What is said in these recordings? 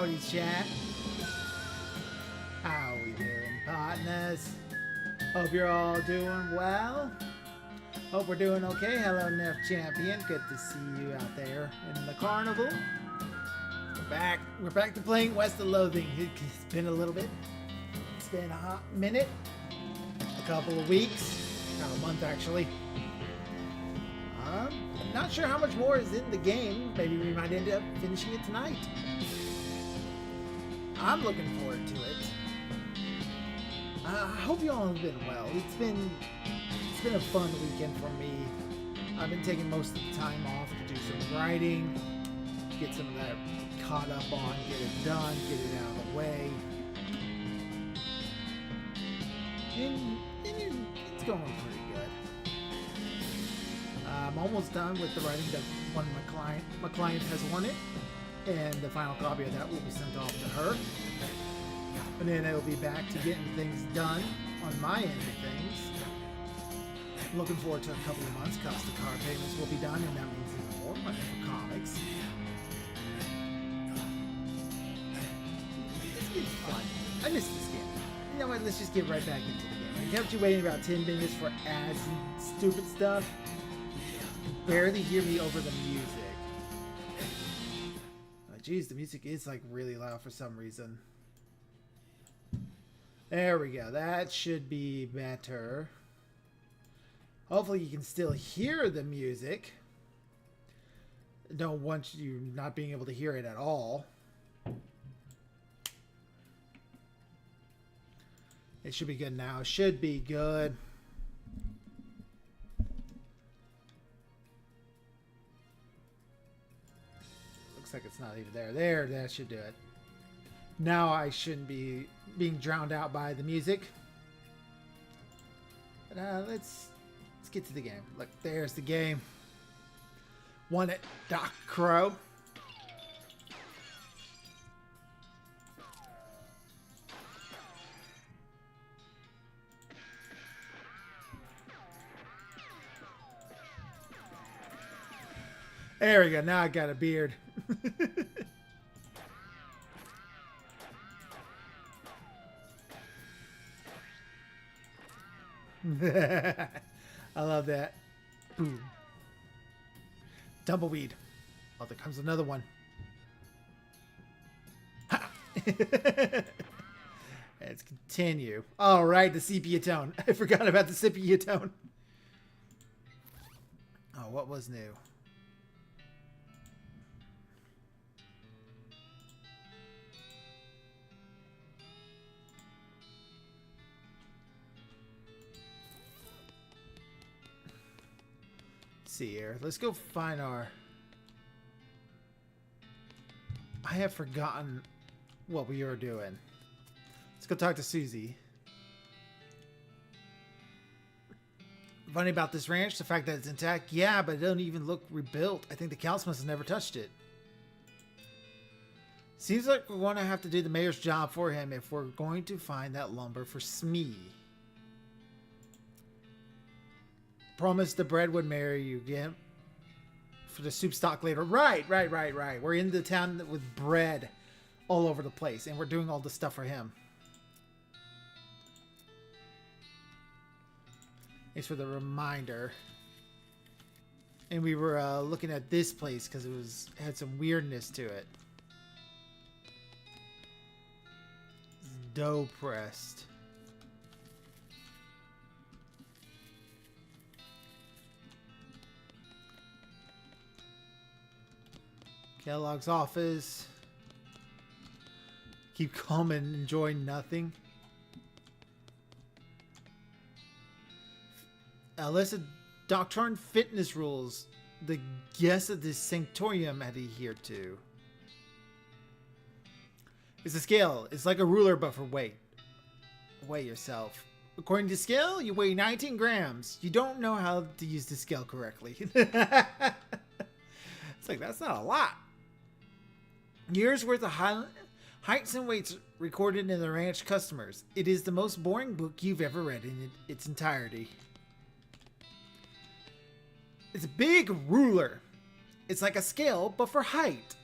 Howdy, chat. How we doing, partners? Hope you're all doing well. Hope we're doing okay. Hello, Neff Champion. Good to see you out there in the carnival. We're back. We're back to playing West of Loathing. It's been a little bit. It's been a hot minute. A couple of weeks. About a month, actually. I'm not sure how much more is in the game. Maybe we might end up finishing it tonight. I'm looking forward to it. I hope you all have been well. It's been a fun weekend for me. I've been taking most of the time off to do some writing, get some of that caught up on, get it done, get it out of the way. And it's going pretty good. I'm almost done with the writing that one of my client has won it, and the final copy of that will be sent off to her. And then it'll be back to getting things done on my end of things. I'm looking forward to a couple of months because the card payments will be done, and that means even more money for comics. It's been fun. I missed this game. You know what? Let's just get right back into the game. I kept you waiting about 10 minutes for ads and stupid stuff. You can barely hear me over the music. Jeez, the music is like really loud for some reason. There we go. That should be better. Hopefully you can still hear the music. Don't want you not being able to hear it at all. It should be good now. It should be good. Looks like it's not even there. There, that should do it. Now I shouldn't be being drowned out by the music. But let's get to the game. Look, there's the game. Won it, Doc Crow. There we go. Now I got a beard. I love that. Boom. Tumbleweed. Oh, there comes another one. Ha! Let's continue. All right, the sepia tone. I forgot about the sepia tone. Oh, what was new? See here. Let's go find our... I have forgotten what we were doing. Let's go talk to Susie. Funny about this ranch, the fact that it's intact. Yeah, but it doesn't even look rebuilt. I think the counts must have never touched it. Seems like we're going to have to do the mayor's job for him if we're going to find that lumber for Smee. Promise the bread would marry you again for the soup stock later. Right. We're in the town with bread all over the place, and we're doing all the stuff for him. Thanks for the reminder. And we were looking at this place because it had some weirdness to it. It's dough pressed. Kellogg's office. Keep calm and enjoy nothing. Alyssa Doctrine fitness rules. The guests of this sanctorium adhere to. It's a scale. It's like a ruler, but for weight. Weigh yourself. According to scale, you weigh 19 grams. You don't know how to use the scale correctly. It's like, that's not a lot. Years worth of heights and weights recorded in the ranch customers. It is the most boring book you've ever read in its entirety. It's a big ruler. It's like a scale, but for height.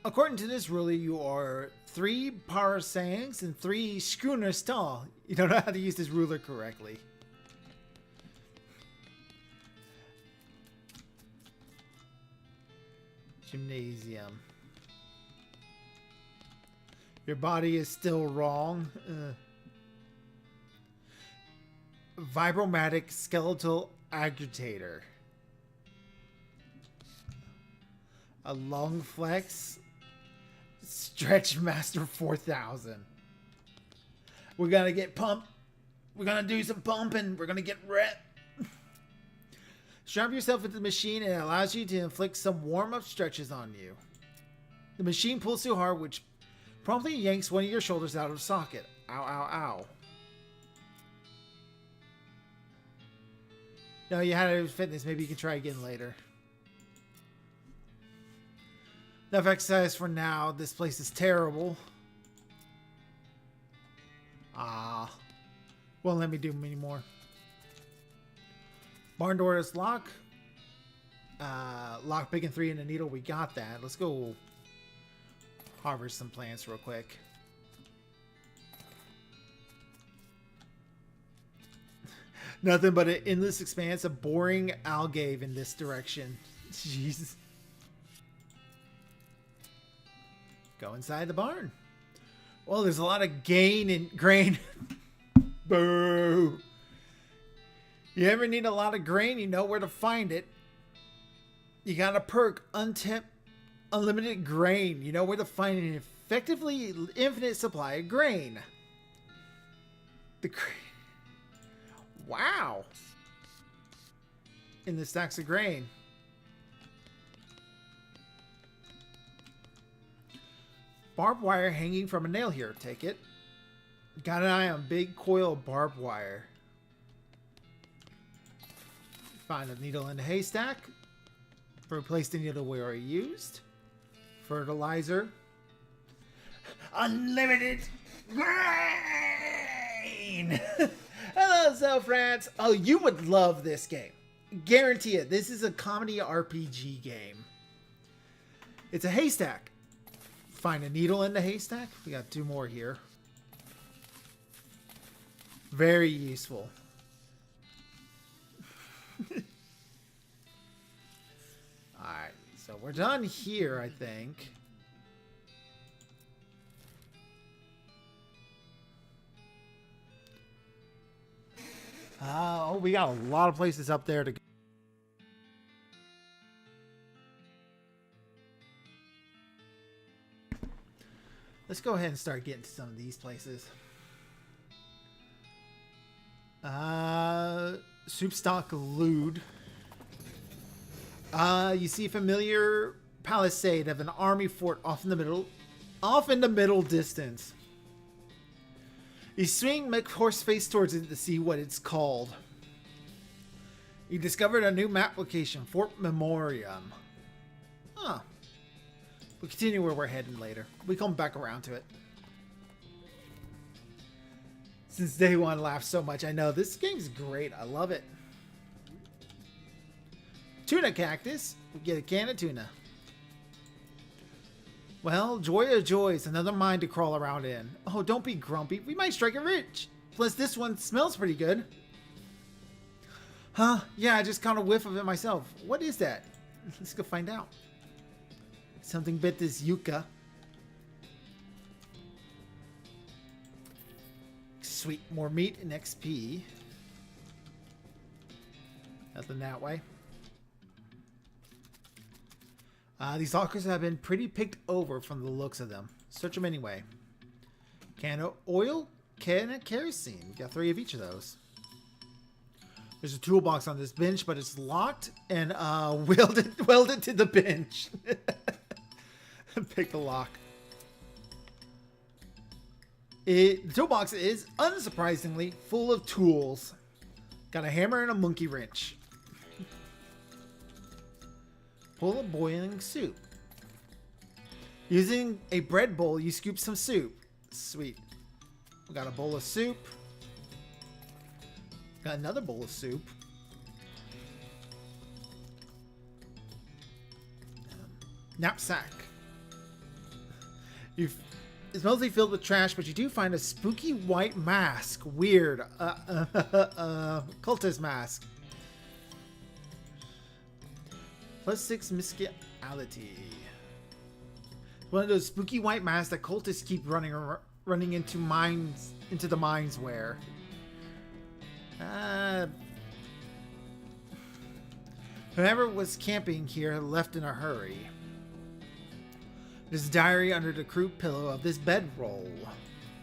According to this ruler, you are 3 parasangs and 3 schooners tall. You don't know how to use this ruler correctly. Gymnasium. Your body is still wrong. Vibromatic skeletal agitator. A lung flex. Stretch Master 4000. We're gonna get pumped. We're gonna do some pumping. We're gonna get rep. Strap yourself into the machine and it allows you to inflict some warm-up stretches on you. The machine pulls too hard, which promptly yanks one of your shoulders out of socket. Ow, ow, ow. No, you had it with fitness. Maybe you can try again later. Enough exercise for now. This place is terrible. Won't let me do many more. Barn door is locked. Lock pick and 3 in the needle. We got that. Let's go harvest some plants real quick. Nothing but an endless expanse of boring algae in this direction. Jesus. Go inside the barn. Well, there's a lot of grain. Boo. You ever need a lot of grain? You know where to find it. You got a perk, untapped, unlimited grain. You know where to find an effectively infinite supply of grain. The grain. Wow. In the stacks of grain. Barbed wire hanging from a nail here. Take it. Got an eye on big coil of barbed wire. Find a needle in the haystack. Replace the needle we already used. Fertilizer. Unlimited grain! Hello, Zelfrats. Oh, you would love this game. Guarantee it. This is a comedy RPG game. It's a haystack. Find a needle in the haystack. We got 2 more here. Very useful. Alright, so we're done here, I think. Oh, we got a lot of places up there to go. Let's go ahead and start getting to some of these places. Soup stock lewd. You see a familiar palisade of an army fort off in the middle distance. You swing McHorse face towards it to see what it's called. You discovered a new map location, Fort Memoriam. Huh. We'll continue where we're heading later. We come back around to it. Since day one, laughed so much. I know, this game's great. I love it. Tuna cactus. We get a can of tuna. Well, joy of joys. Another mine to crawl around in. Oh, don't be grumpy. We might strike it rich. Plus, this one smells pretty good. Huh? Yeah, I just caught a whiff of it myself. What is that? Let's go find out. Something bit this yucca. Sweet, more meat and XP. Nothing that way. These lockers have been pretty picked over from the looks of them. Search them anyway. Can of oil, can of kerosene. Got 3 of each of those. There's a toolbox on this bench, but it's locked and welded to the bench. Pick the lock. The toolbox is, unsurprisingly, full of tools. Got a hammer and a monkey wrench. Bowl of boiling soup. Using a bread bowl, you scoop some soup. Sweet. We got a bowl of soup. Got another bowl of soup. Knapsack. It's mostly filled with trash, but you do find a spooky white mask. Weird. Cultist mask. +6 miscality. One of those spooky white masks that cultists keep running into the mines wear. Whoever was camping here left in a hurry. There's a diary under the crew pillow of this bedroll.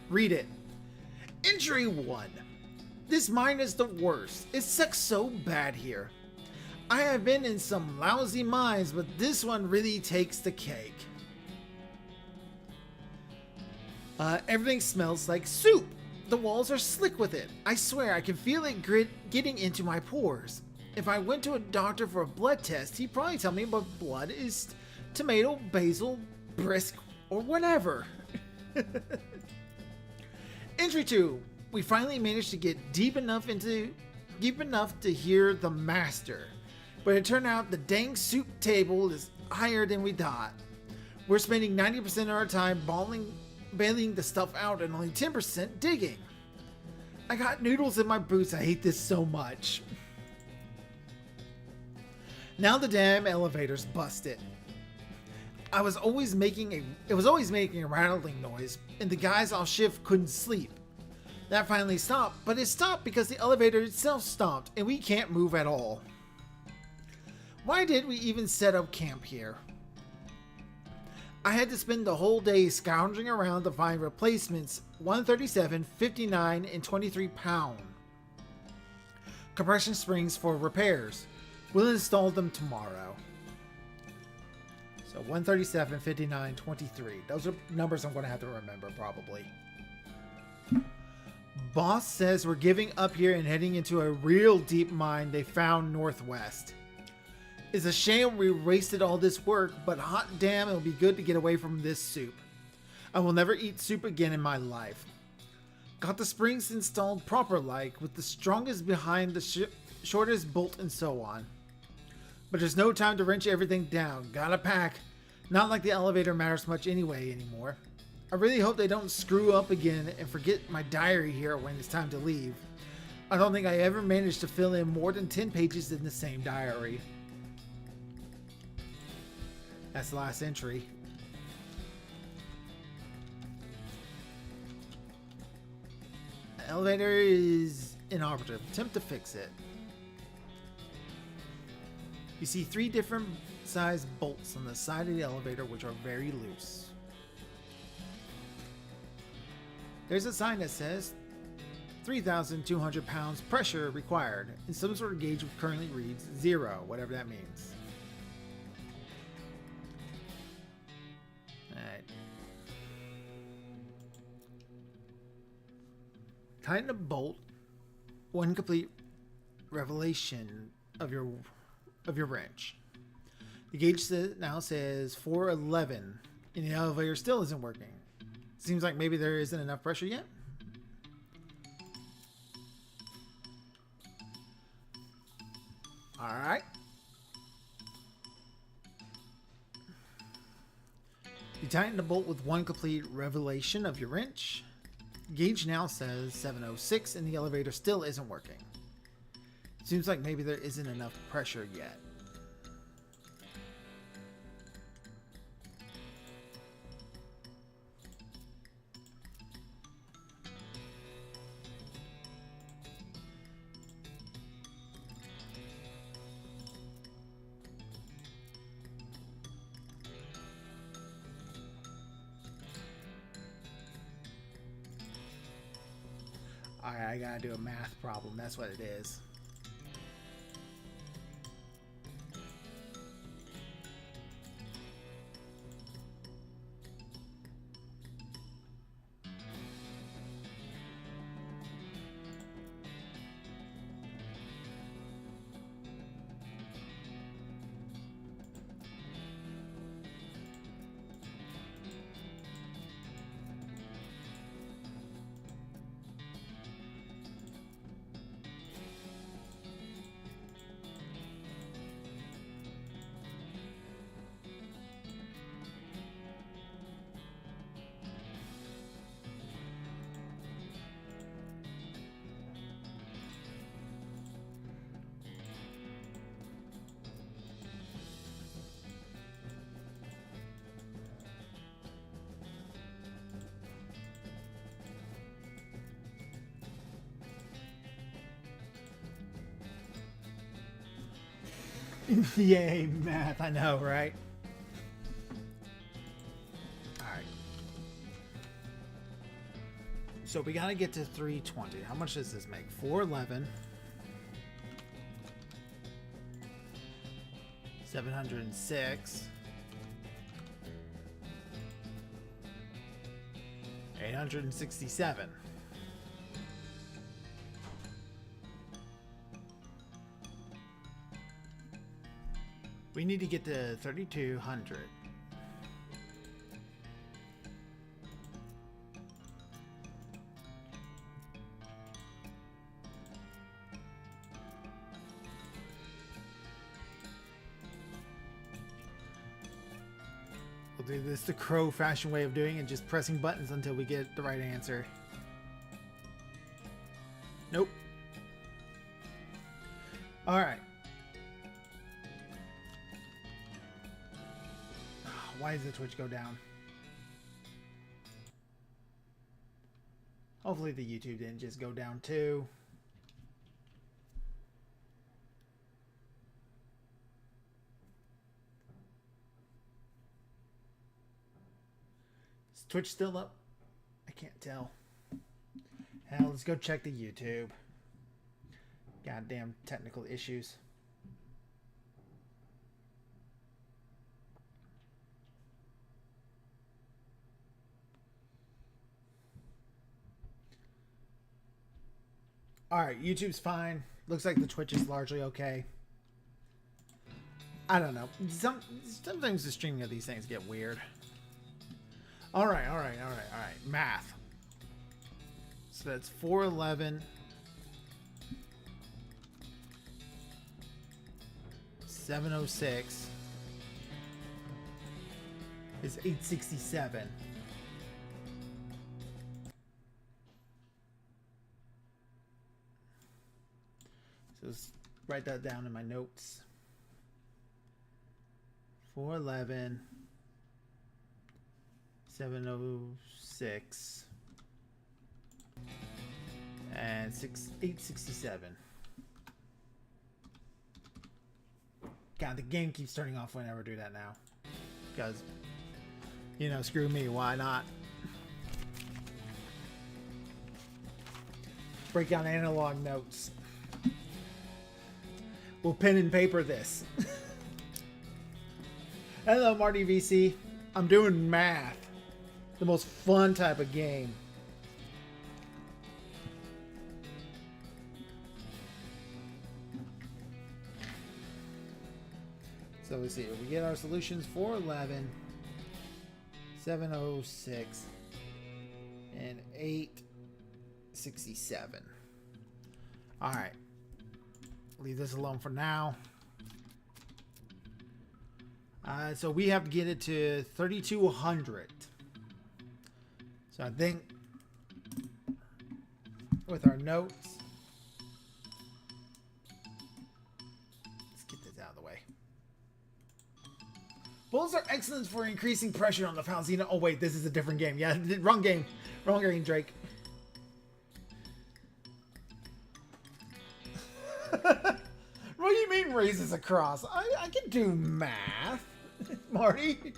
Read it. Entry 1. This mine is the worst. It sucks so bad here. I have been in some lousy mines, but this one really takes the cake. Everything smells like soup. The walls are slick with it. I swear I can feel it getting into my pores. If I went to a doctor for a blood test, he'd probably tell me my blood is tomato, basil, brisk, or whatever. Entry 2. We finally managed to get deep enough to hear the master. But it turned out the dang soup table is higher than we thought. We're spending 90% of our time bailing the stuff out and only 10% digging. I got noodles in my boots. I hate this so much. Now the damn elevator's busted. It was always making a rattling noise, and the guys off shift couldn't sleep. That finally stopped, but it stopped because the elevator itself stopped, and we can't move at all. Why did we even set up camp here? I had to spend the whole day scounging around to find replacements 137, 59, and 23 pound compression springs for repairs. We'll install them tomorrow. So 137, 59, 23. Those are numbers I'm going to have to remember probably. Boss says we're giving up here and heading into a real deep mine they found northwest. It's a shame we wasted all this work, but hot damn, it'll be good to get away from this soup. I will never eat soup again in my life. Got the springs installed proper-like, with the strongest behind the shortest bolt and so on. But there's no time to wrench everything down. Gotta pack. Not like the elevator matters much anymore. I really hope they don't screw up again and forget my diary here when it's time to leave. I don't think I ever managed to fill in more than 10 pages in the same diary. That's the last entry. The elevator is inoperative. Attempt to fix it. You see 3 different size bolts on the side of the elevator which are very loose. There's a sign that says 3,200 pounds pressure required, and some sort of gauge which currently reads 0, whatever that means. Alright. Tighten a bolt. One complete revelation of your wrench. The gauge now says 411, and the elevator still isn't working. Seems like maybe there isn't enough pressure yet. Alright. You tighten the bolt with one complete revelation of your wrench. Gauge now says 706 and the elevator still isn't working. Seems like maybe there isn't enough pressure yet. Alright, I gotta do a math problem. That's what it is. Yay, math. I know, right? Alright. So we gotta get to 320. How much does this make? 411. 706. 867. We need to get to 3,200. We'll do this the crow fashion way of doing it, just pressing buttons until we get the right answer. Nope. Alright. Why does the Twitch go down? Hopefully the YouTube didn't just go down too. Is Twitch still up? I can't tell. Hell, let's go check the YouTube. Goddamn technical issues. Alright, YouTube's fine. Looks like the Twitch is largely okay. I don't know. Sometimes the streaming of these things get weird. Alright. Math. So that's 411. 706 is 867. So let's write that down in my notes. 411, 706, and 867. God, the game keeps turning off whenever I do that now. Because, you know, screw me, why not? Break down analog notes. We'll pen and paper this. Hello, Marty VC. I'm doing math. The most fun type of game. So let's see. We get our solutions 411, 706, and 867. All right. Leave this alone for now. So we have to get it to 3,200. So I think with our notes, let's get this out of the way. Bulls are excellent for increasing pressure on the Falzina. Oh wait, this is a different game. Yeah, wrong game. Wrong game, Drake. What do you mean raises across? I can do math. Marty.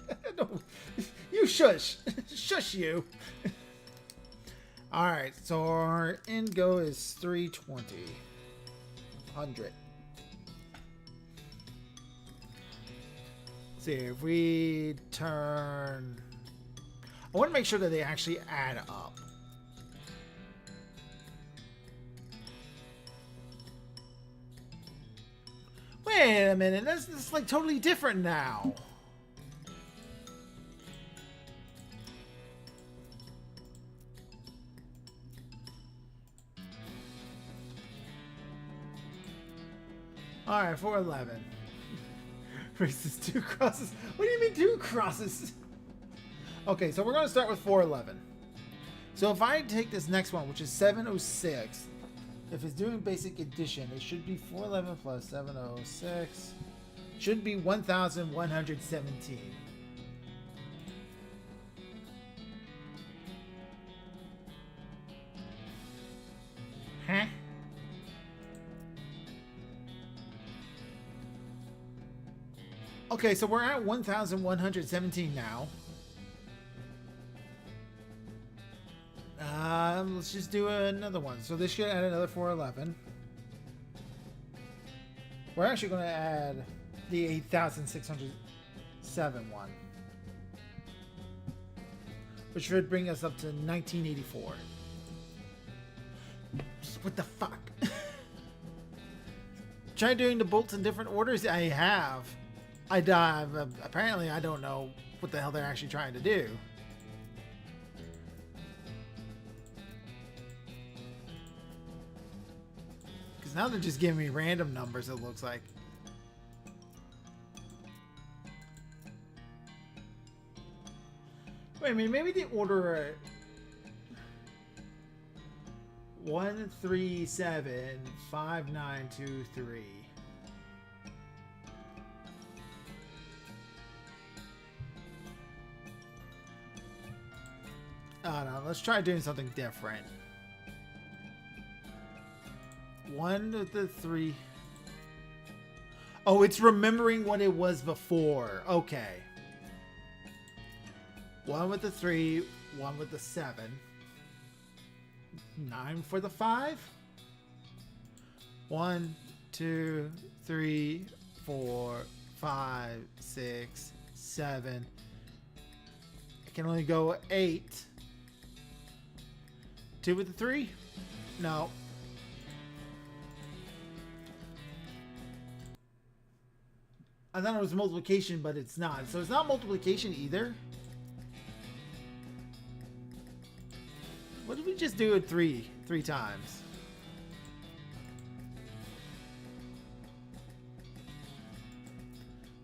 You shush. Shush you. Alright, so our end go is 320. 100. See, if we turn... I want to make sure that they actually add up. Wait a minute, that's like totally different now. Alright, 411. Raises 2 crosses. What do you mean 2 crosses? Okay, so we're going to start with 411. So if I take this next one, which is 706, if it's doing basic addition, it should be 411 plus 706. Should be 1,117. Huh? Okay, so we're at 1,117 now. Let's just do another one. So this should add another 411. We're actually going to add the 8,607 one, which should bring us up to 1984. What the fuck? Try doing the bolts in different orders? I have. Apparently I don't know what the hell they're actually trying to do. Because now they're just giving me random numbers, it looks like. Wait a minute, maybe the order 1375923. Oh no, let's try doing something different. 1 with the 3. Oh, it's remembering what it was before. Okay. 1 with the 3, 1 with the 7. 9 for the 5. 1, 2, 3, 4, 5, 6, 7. I can only go 8. 2 with the 3? No. I thought it was multiplication, but it's not. So it's not multiplication either. What did we just do it three times?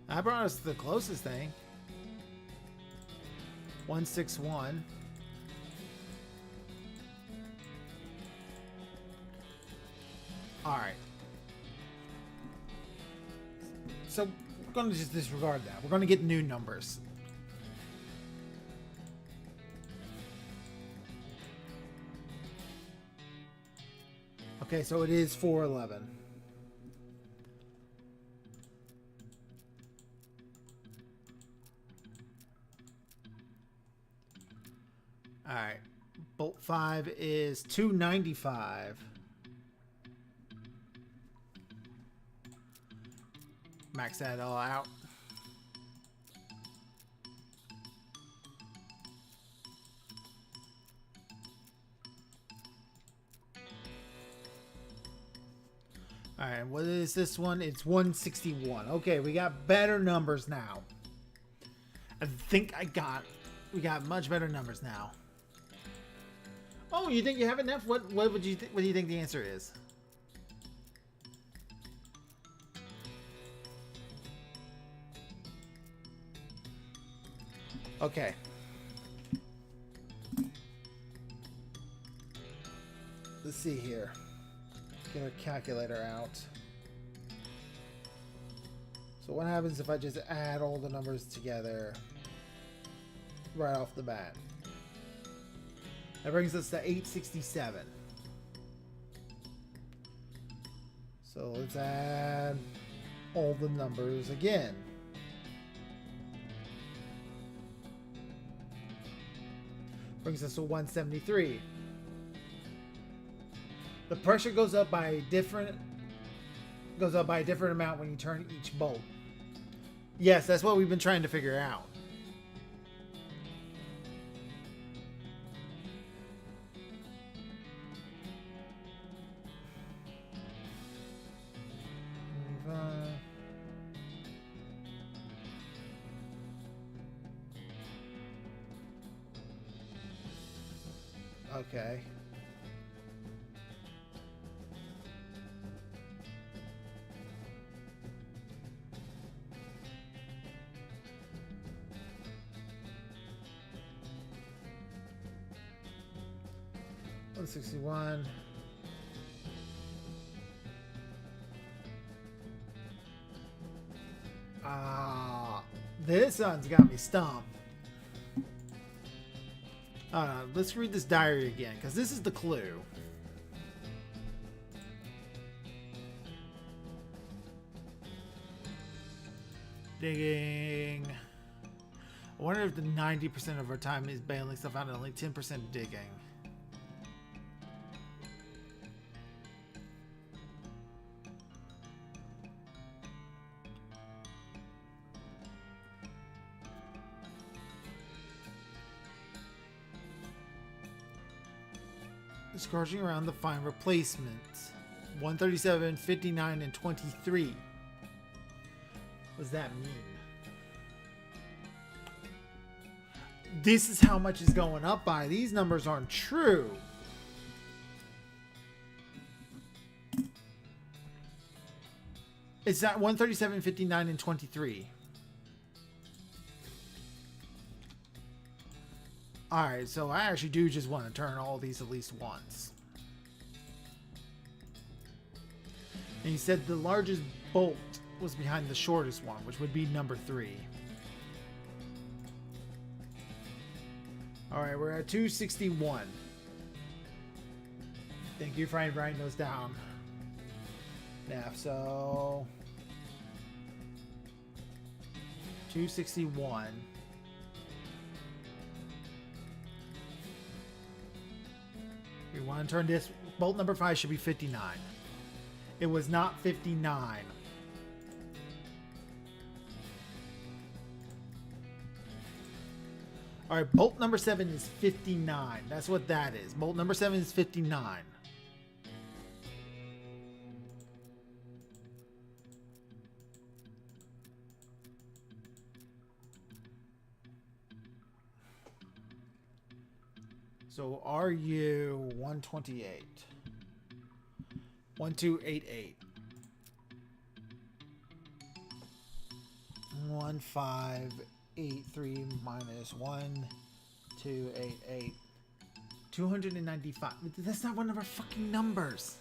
That brought us to the closest thing. 161. All right. So we're going to just disregard that. We're going to get new numbers. Okay, so it is 411. All right. Bolt 5 is 295. Max that all out. All right, what is this one? It's 161. Okay, we got better numbers now. I think we got much better numbers now. Oh, you think you have enough? What do you think the answer is? Okay. Let's see here. Get our calculator out. So what happens if I just add all the numbers together right off the bat? That brings us to 867. So let's add all the numbers again. Brings us to 173. The pressure goes up by a different amount when you turn each bolt. Yes, that's what we've been trying to figure out. Okay. $161. This one's got me stumped. Let's read this diary again, because this is the clue. Digging. I wonder if the 90% of our time is bailing stuff out and only 10% digging. Scorching around to find replacements. 137, 59, and 23. What does that mean? This is how much is going up by. These numbers aren't true. It's at 137, 59, and 23. Alright, so I actually do just want to turn all these at least once. And he said the largest bolt was behind the shortest one, which would be number 3. Alright, we're at 261. Thank you for writing those down. Now, so 261. We want to turn this. Bolt number 5 should be 59. It was not 59. All right, bolt number 7 is 59. That's what that is. Bolt number 7 is 59. So RU 128. 1288. 1583 minus 1288. 295. That's not one of our fucking numbers.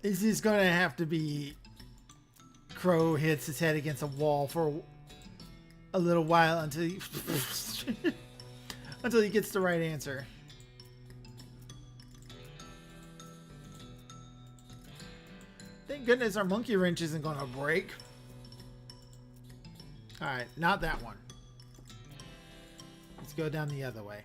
This is going to have to be Crow hits his head against a wall for a little while until he until he gets the right answer. Thank goodness our monkey wrench isn't going to break. Alright, not that one. Let's go down the other way.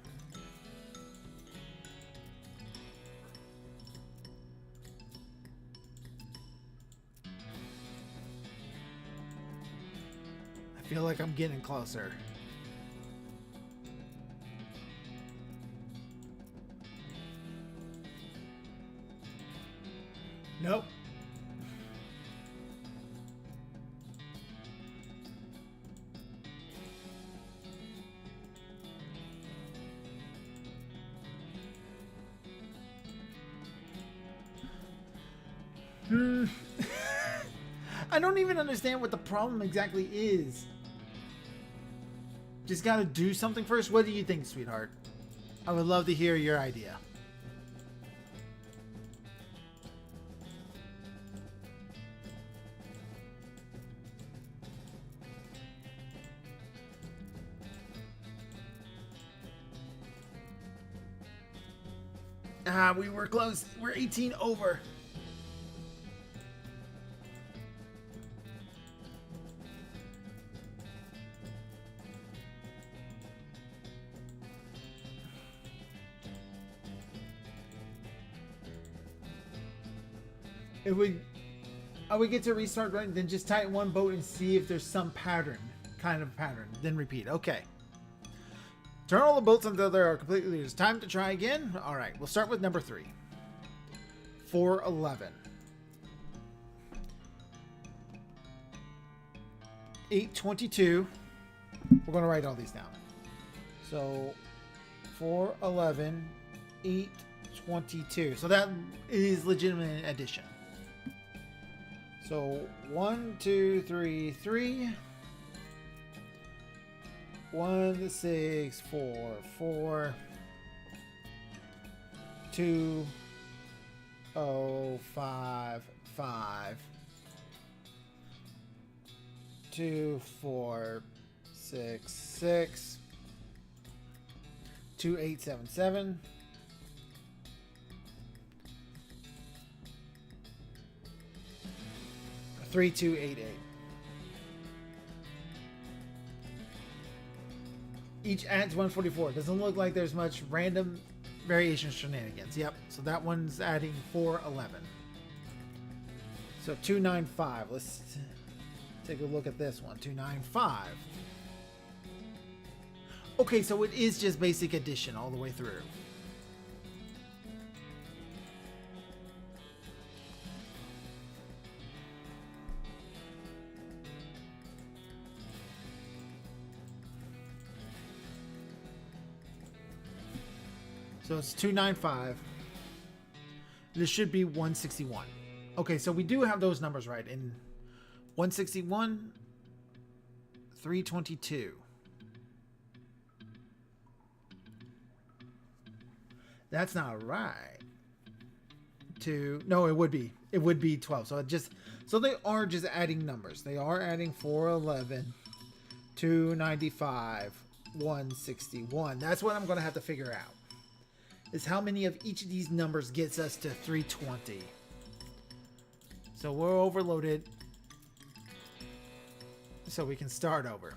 I feel like I'm getting closer. Nope. I don't even understand what the problem exactly is. Just gotta do something first. What do you think, sweetheart? I would love to hear your idea. We were close. We're 18 over. I would get to restart running, then just tighten one boat and see if there's some pattern, kind of pattern, then repeat. Okay. Turn all the boats until they are completely loose. Time to try again. All right, we'll start with number 3. 411. 822. We're going to write all these down. So 411, 822. So that is legitimate addition. So 1, 2, 3, 3. 1, 6, 4, 4. 2, 0, 5, 5. 2, 4, 466 2877 3288. Each adds 144. Doesn't look like there's much random variation shenanigans. Yep. So that one's adding 411. So 295. Let's take a look at this one. 295. Okay, so it is just basic addition all the way through. So it's 295. This should be 161. Okay, so we do have those numbers right. In 161, 322. That's not right. No, it would be. It would be 12. So they are just adding numbers. They are adding 411, 295, 161. That's what I'm going to have to figure out. Is how many of each of these numbers gets us to 320. So we're overloaded. So we can start over.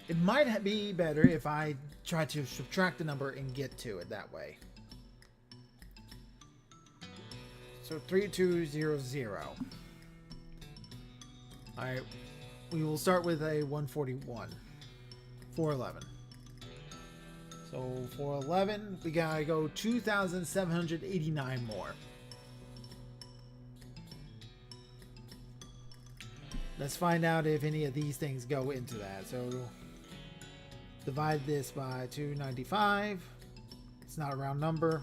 It might be better if I try to subtract the number and get to it that way. So 3200. Alright. We will start with a 141. 411. So 411, we gotta go 2,789 more. Let's find out if any of these things go into that. So divide this by 295. It's not a round number.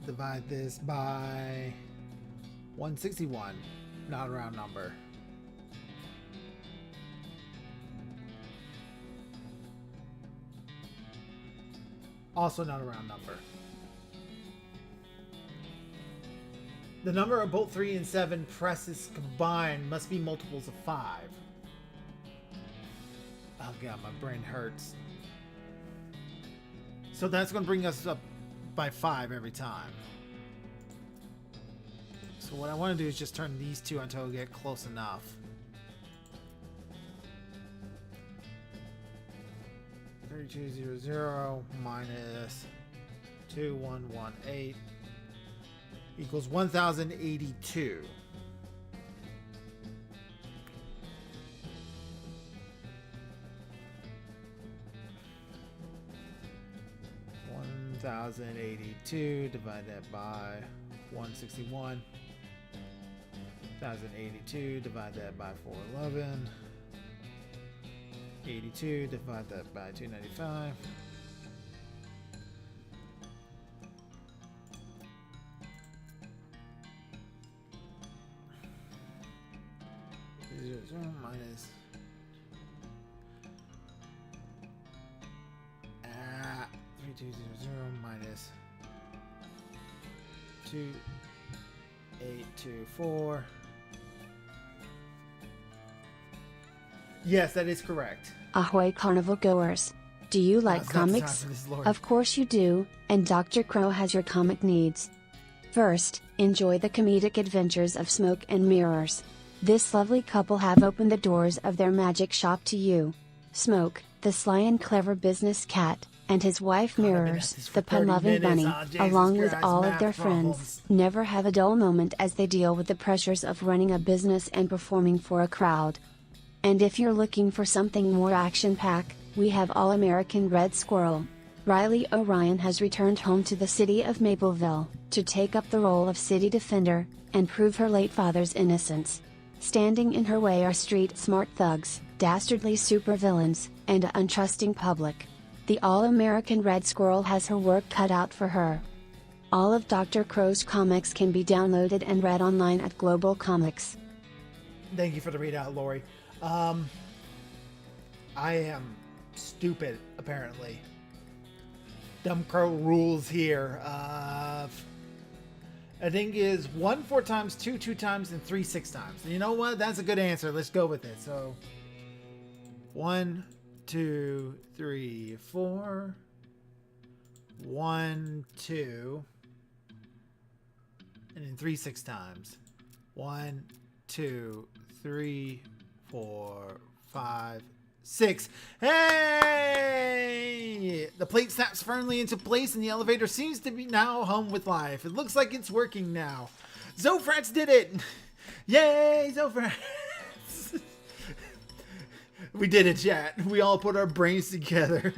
Divide this by 161, not a round number. Also not a round number. The number of both 3 and 7 presses combined must be multiples of 5. Oh god, my brain hurts. So that's going to bring us up by 5 every time. So what I want to do is just turn these two until we get close enough. $3200 minus 2118 equals 1082. Divide that by 161. 1082, divide that by 411. 82, divide that by 295. Minus 3200 minus 2824. Yes, that is correct. Ahoy carnival goers. Do you like comics? Of course you do, and Dr. Crow has your comic needs. First, enjoy the comedic adventures of Smoke and Mirrors. This lovely couple have opened the doors of their magic shop to you. Smoke, the sly and clever business cat, and his wife Mirrors, the pun-loving bunny, along with all of their friends, never have a dull moment as they deal with the pressures of running a business and performing for a crowd. And if you're looking for something more action-packed, we have All-American Red Squirrel. Riley O'Ryan has returned home to the city of Mapleville, to take up the role of city defender, and prove her late father's innocence. Standing in her way are street-smart thugs, dastardly supervillains, and an untrusting public. The All-American Red Squirrel has her work cut out for her. All of Dr. Crow's comics can be downloaded and read online at Global Comics. Thank you for the readout, Lori. I am stupid, apparently. Dumb Crow rules here. I think is 1 4 times, 2 2 times, and 3 6 times. And you know what? That's a good answer. Let's go with it. So 1 2 3 4 1 2 and then 3 6 times. 1 2 3 4 5 6. Hey! The plate snaps firmly into place and the elevator seems to be now hum with life. It looks like it's working now. Zofrats did it! Yay, Zofrats! We did it, chat. We all put our brains together.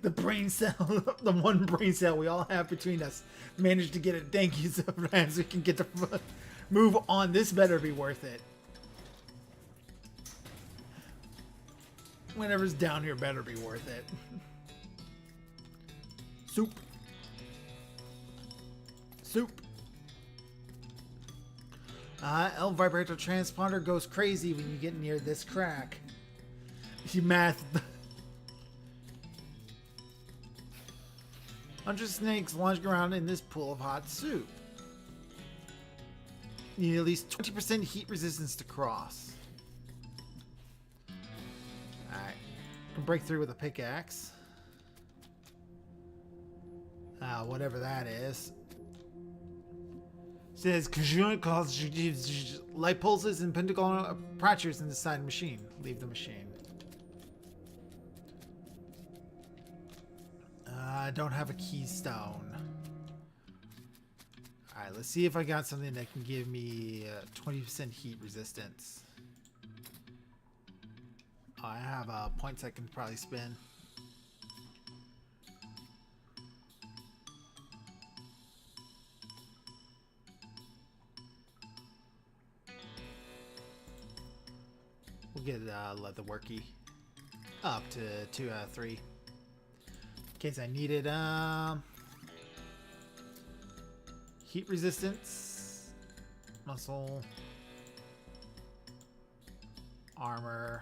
The brain cell, the one brain cell we all have between us, managed to get it. Thank you, Zofrats. We can get to move on. This better be worth it. Whatever's down here better be worth it. Soup. Soup. L vibrator transponder goes crazy when you get near this crack. You math. 100 snakes launching around in this pool of hot soup. You need at least 20% heat resistance to cross. Alright. Can break through with a pickaxe. Whatever that is. It says conjoint causes light pulses and pentagonal fractures in the side machine. Leave the machine. I don't have a keystone. Alright, let's see if I got something that can give me 20% heat resistance. I have points I can probably spin. We'll get leather worky up to 2 out of 3 in case I need it. Heat resistance, muscle, armor.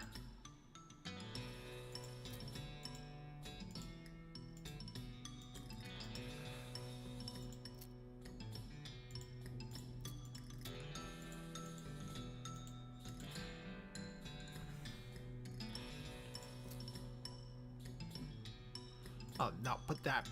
Oh, no, put that.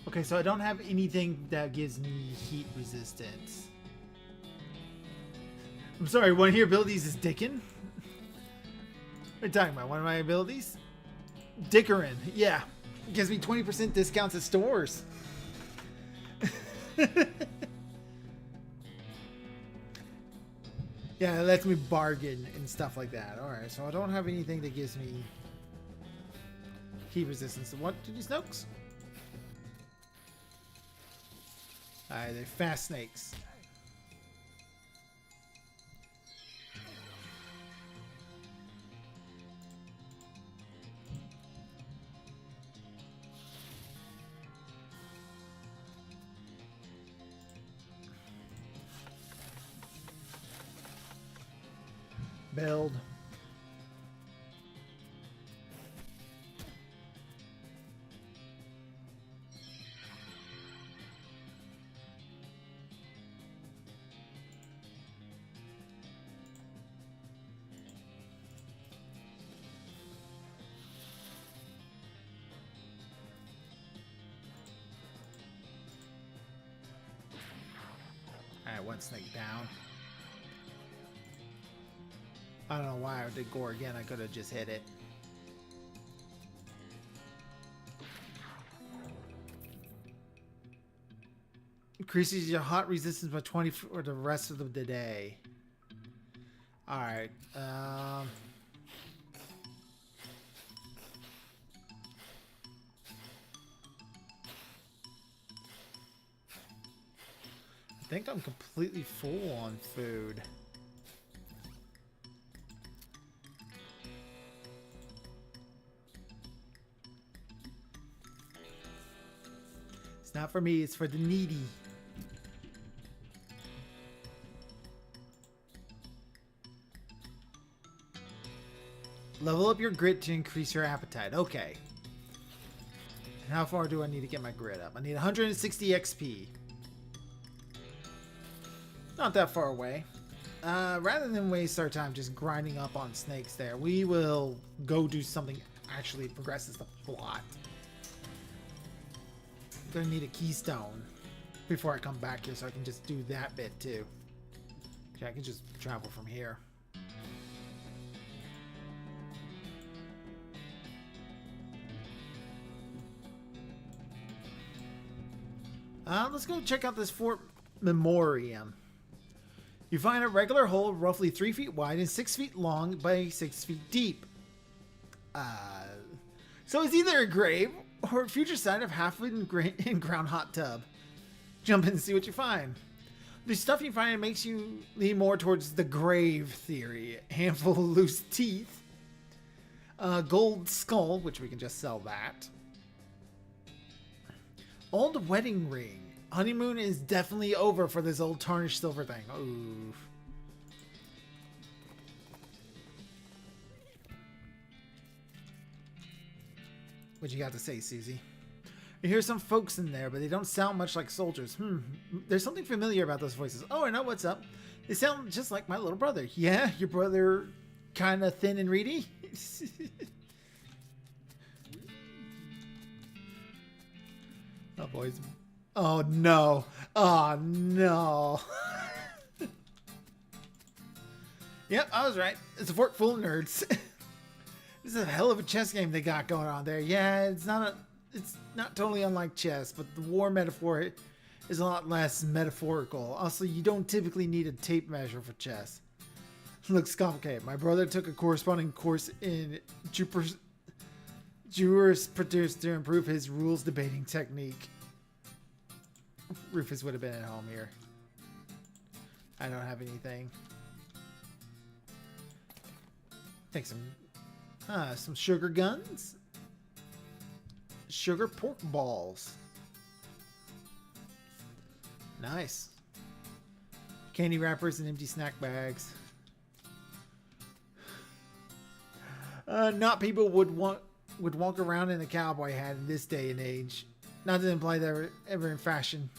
Okay, so I don't have anything that gives me heat resistance. I'm sorry, one of your abilities is Dickin? What are you talking about? One of my abilities? Dickerin, yeah. It gives me 20% discounts at stores. Yeah, it lets me bargain and stuff like that. Alright, so I don't have anything that gives me heat resistance. What did you snokes? Alright, they're fast snakes. Build. Alright, one snake down. I don't know why I did gore again. I could have just hit it. Increases your hot resistance by 20 for the rest of the day. Alright. think I'm completely full on food. It's not for me, it's for the needy. Level up your grit to increase your appetite. Okay. And how far do I need to get my grit up? I need 160 XP. Not that far away. Rather than waste our time just grinding up on snakes there, we will go do something actually progresses the plot. I'm gonna need a keystone before I come back here so I can just do that bit too. Okay, I can just travel from here. Let's go check out this Fort Memoriam. You find a regular hole roughly 3 feet wide and 6 feet long by 6 feet deep. So it's either a grave or a future site of half-in-ground hot tub. Jump in and see what you find. The stuff you find makes you lean more towards the grave theory. A handful of loose teeth. Gold skull, which we can just sell that. Old wedding ring. Honeymoon is definitely over for this old tarnished silver thing. Ooh. What you got to say, Susie? You hear some folks in there, but they don't sound much like soldiers. There's something familiar about those voices. Oh, I know what's up. They sound just like my little brother. Yeah, your brother kind of thin and reedy? Oh, boys. Oh, no. Oh, no. Yep, I was right. It's a fort full of nerds. This is a hell of a chess game they got going on there. Yeah, it's not totally unlike chess, but the war metaphor is a lot less metaphorical. Also, you don't typically need a tape measure for chess. Looks complicated. My brother took a corresponding course in jurisprudence to improve his rules debating technique. Rufus would have been at home here. I don't have anything. Take some sugar guns. Sugar pork balls. Nice. Candy wrappers and empty snack bags. Not people would walk around in a cowboy hat in this day and age. Not to imply they're ever in fashion.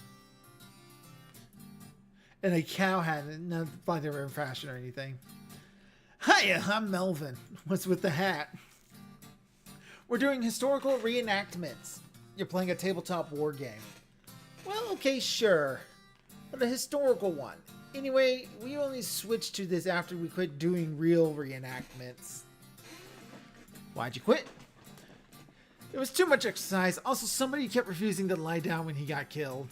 And a cow hat, not to imply they were in fashion or anything. Hiya, I'm Melvin. What's with the hat? We're doing historical reenactments. You're playing a tabletop war game. Well, okay, sure. But a historical one. Anyway, we only switched to this after we quit doing real reenactments. Why'd you quit? It was too much exercise. Also, somebody kept refusing to lie down when he got killed.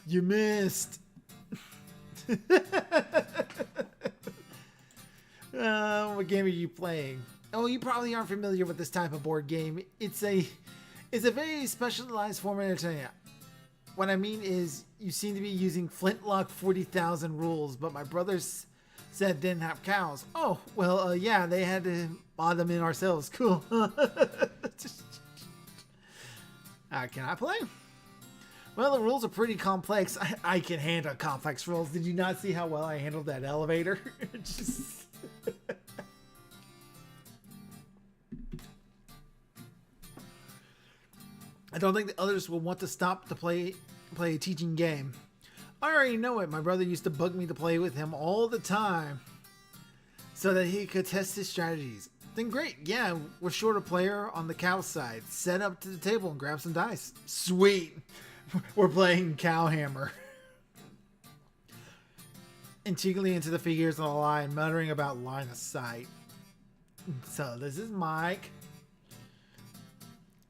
You missed. What game are you playing? Oh, you probably aren't familiar with this type of board game. It's a very specialized form of entertainment. What I mean is, you seem to be using Flintlock 40,000 rules, but my brothers said didn't have cows. Oh, well, yeah, they had to buy them in ourselves. Cool. Can I play? Well, the rules are pretty complex. I can handle complex rules. Did you not see how well I handled that elevator? I don't think the others will want to stop to play a teaching game. I already know it. My brother used to bug me to play with him all the time so that he could test his strategies. Then great, yeah, we're short a player on the cow side. Set up to the table and grab some dice. Sweet. We're playing Cowhammer. Intriguingly into the figures on the line, muttering about line of sight. So this is Mike.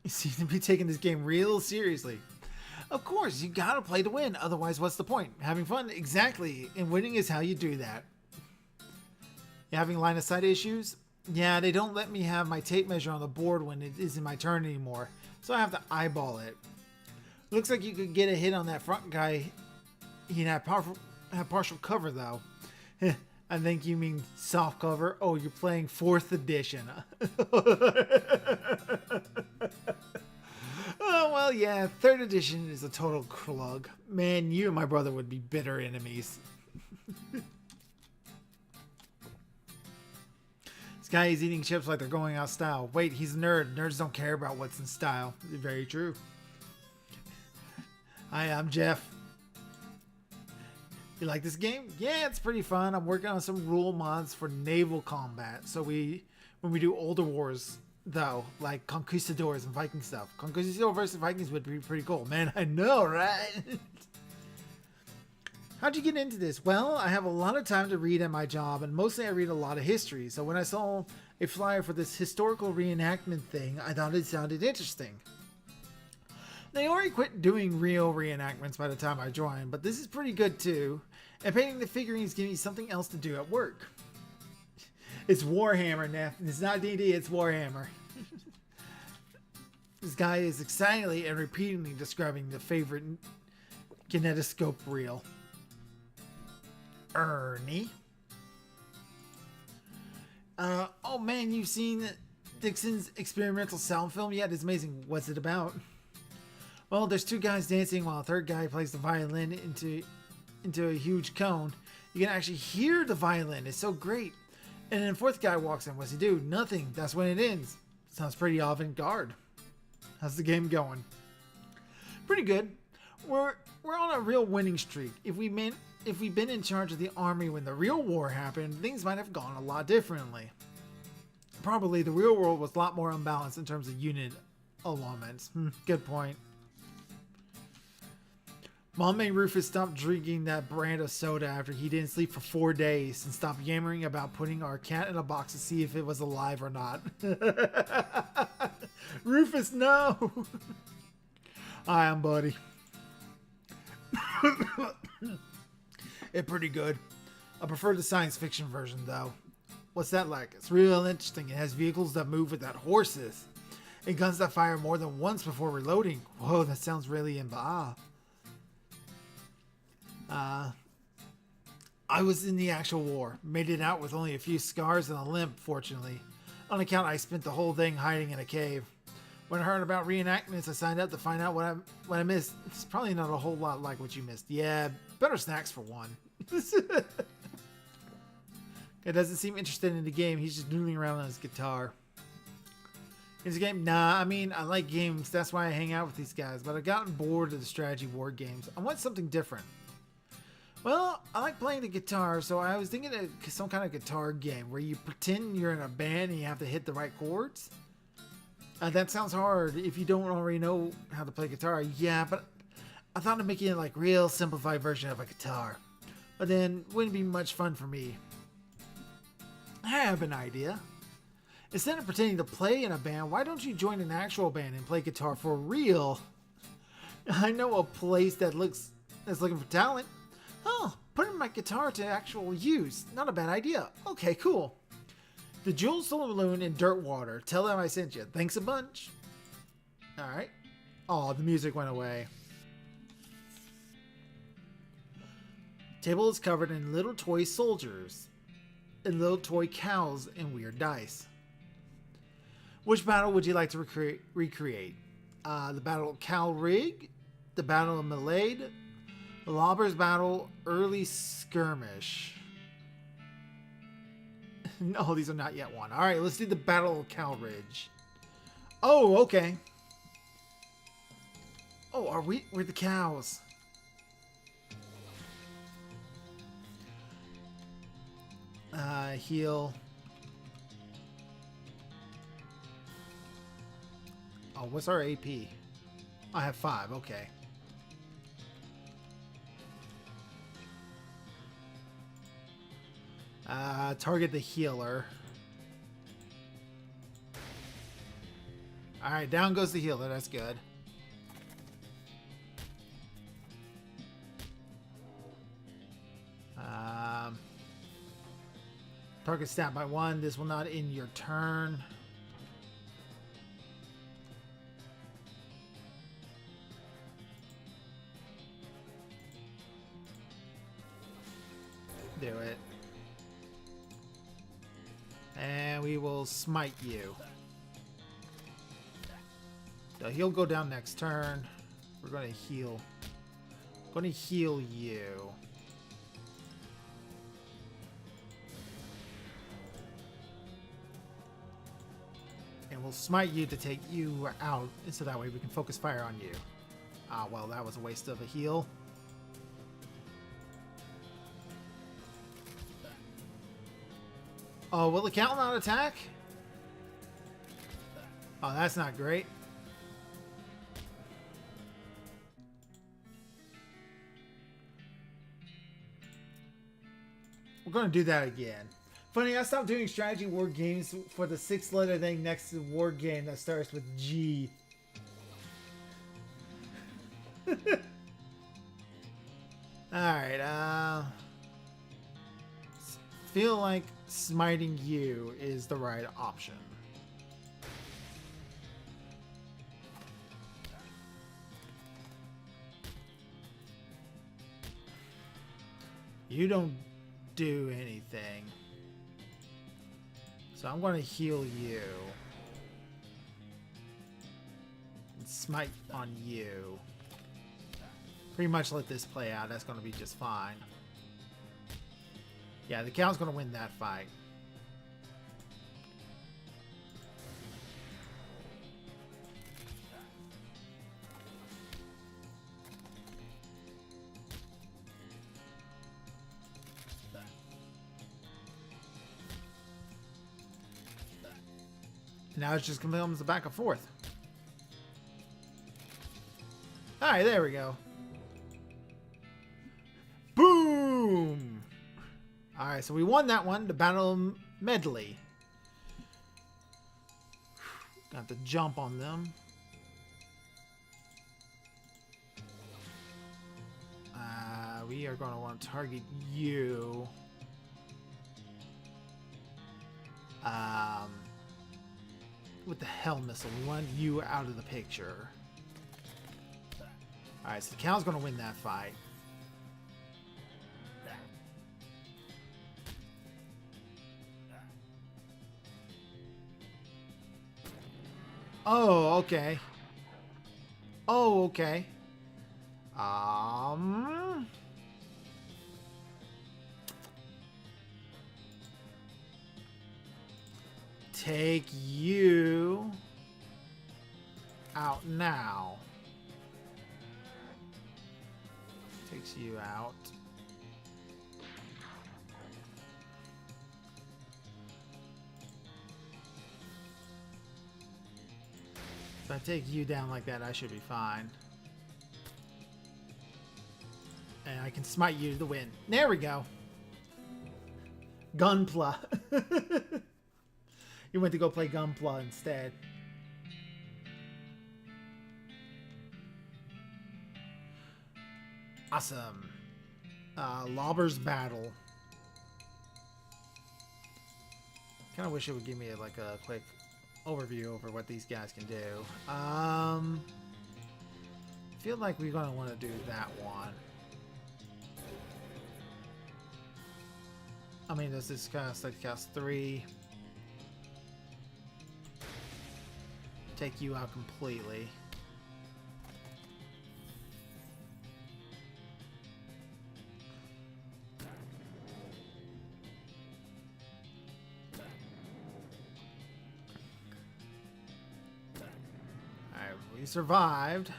You seem to be taking this game real seriously. Of course, you gotta play to win. Otherwise, what's the point? Having fun? Exactly. And winning is how you do that. You having line of sight issues? Yeah, they don't let me have my tape measure on the board when it isn't my turn anymore. So I have to eyeball it. Looks like you could get a hit on that front guy He had partial cover though. I think you mean soft cover. Oh, you're playing 4th edition. Oh, well, yeah, 3rd edition is a total clug. Man, you and my brother would be bitter enemies. This guy is eating chips like they're going out of style. Wait, he's a nerd. Nerds don't care about what's in style. Very true. Hi, I'm Jeff. You like this game? Yeah, it's pretty fun. I'm working on some rule mods for naval combat. So when we do older wars, though, like Conquistadors and Viking stuff. Conquistadors versus Vikings would be pretty cool. Man, I know, right? How'd you get into this? Well, I have a lot of time to read at my job, and mostly I read a lot of history. So when I saw a flyer for this historical reenactment thing, I thought it sounded interesting. They already quit doing real reenactments by the time I joined, but this is pretty good too. And painting the figurines gives me something else to do at work. It's Warhammer, Neff. It's not D&D, it's Warhammer. This guy is excitedly and repeatedly describing the favorite kinetoscope reel. Ernie. Oh man, you've seen Dixon's experimental sound film? Yeah, it's amazing. What's it about? Well, there's 2 guys dancing while a 3rd guy plays the violin into a huge cone. You can actually hear the violin. It's so great. And then a 4th guy walks in. What's he do? Nothing. That's when it ends. Sounds pretty avant-garde. How's the game going? Pretty good. We're on a real winning streak. If we'd been in charge of the army when the real war happened, things might have gone a lot differently. Probably the real world was a lot more unbalanced in terms of unit alignments. Good point. Mom made Rufus stop drinking that brand of soda after he didn't sleep for 4 days and stopped yammering about putting our cat in a box to see if it was alive or not. Rufus, no! Hi, I'm Buddy. It's pretty good. I prefer the science fiction version though. What's that like? It's real interesting. It has vehicles that move without horses. And guns that fire more than once before reloading. Whoa, that sounds really I was in the actual war. Made it out with only a few scars and a limp, fortunately. On account, I spent the whole thing hiding in a cave. When I heard about reenactments, I signed up to find out what I missed. It's probably not a whole lot like what you missed. Yeah, better snacks for one. It doesn't seem interested in the game. He's just noodling around on his guitar. In the game? Nah, I mean, I like games. That's why I hang out with these guys. But I've gotten bored of the strategy war games. I want something different. Well, I like playing the guitar, so I was thinking of some kind of guitar game where you pretend you're in a band and you have to hit the right chords. That sounds hard if you don't already know how to play guitar. Yeah, but I thought of making it like real simplified version of a guitar. But then it wouldn't be much fun for me. I have an idea. Instead of pretending to play in a band, why don't you join an actual band and play guitar for real? I know a place that's looking for talent. Oh, putting my guitar to actual use. Not a bad idea. Okay, cool. The Jules Saloon in Dirtwater. Tell them I sent you. Thanks a bunch. Alright. Oh, the music went away. Table is covered in little toy soldiers. And little toy cows and weird dice. Which battle would you like to recreate? The Battle of Cal Rig? The Battle of Malade? The Lobbers Battle, Early Skirmish. No, these are not yet won. Alright, let's do the Battle of Cal Ridge. Oh, okay. Oh, we're the cows. Heal. Oh, what's our AP? I have 5, okay. Target the healer. Alright, down goes the healer. That's good. Target stat by 1. This will not end your turn. Do it. And we will smite you. So he'll go down next turn. We're going to heal. Going to heal you. And we'll smite you to take you out, so that way we can focus fire on you. Ah, well, that was a waste of a heal. Oh, will the count not attack? Oh, that's not great. We're going to do that again. Funny, I stopped doing strategy war games for the 6-letter thing next to the war game that starts with G. Alright, feel like smiting you is the right option. You don't do anything. So I'm going to heal you. And smite on you. Pretty much let this play out. That's going to be just fine. Yeah, the Count's going to win that fight. Now it's just comes back and forth. Alright, there we go. Boom! Alright, so we won that one, the Battle Medley. Got to jump on them. We are going to want to target you. With the Hell Missile, we want you out of the picture. Alright, so the Count's going to win that fight. Oh, okay. Oh, okay. Take you out now. Takes you out. If I take you down like that, I should be fine. And I can smite you to the win. There we go. Gunpla. You went to go play Gunpla instead. Awesome. Lobber's Battle. Kind of wish it would give me like a quick overview over what these guys can do. Feel like we're going to want to do that one. I mean, does this cost 3? Take you out completely. Alright, we survived.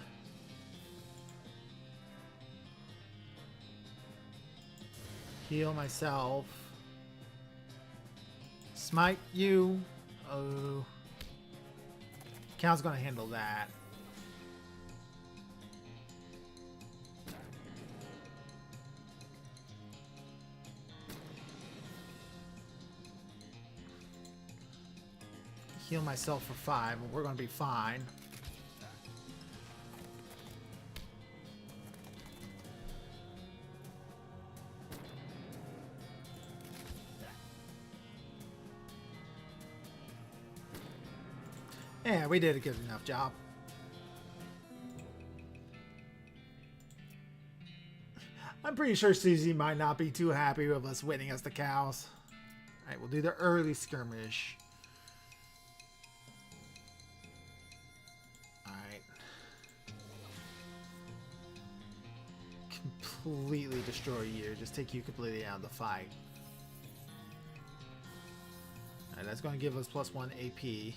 Heal myself. Smite you. Oh. Cal's gonna handle that. Heal myself for 5, and we're gonna be fine. Yeah, we did a good enough job. I'm pretty sure Susie might not be too happy with us winning us the cows. Alright, we'll do the early skirmish. Alright. Completely destroy you. Just take you completely out of the fight. Alright, that's going to give us +1 AP.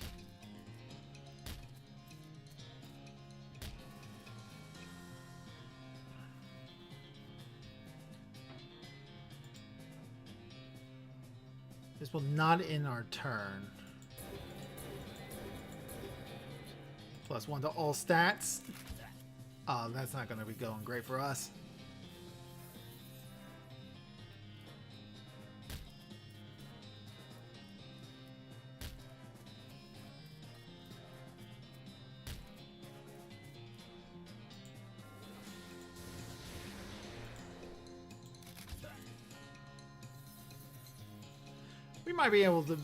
This will not end our turn. +1 to all stats. Oh, that's not going to be going great for us. We might be able to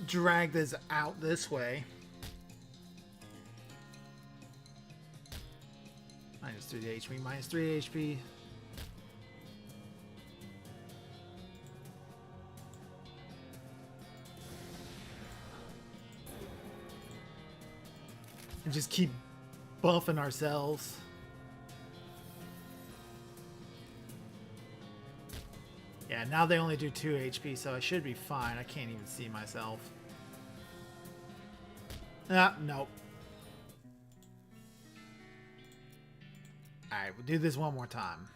drag this out this way. -3 HP, -3 HP. And just keep buffing ourselves. Yeah, now they only do 2 HP, so I should be fine. I can't even see myself. Ah, nope. Alright, we'll do this one more time.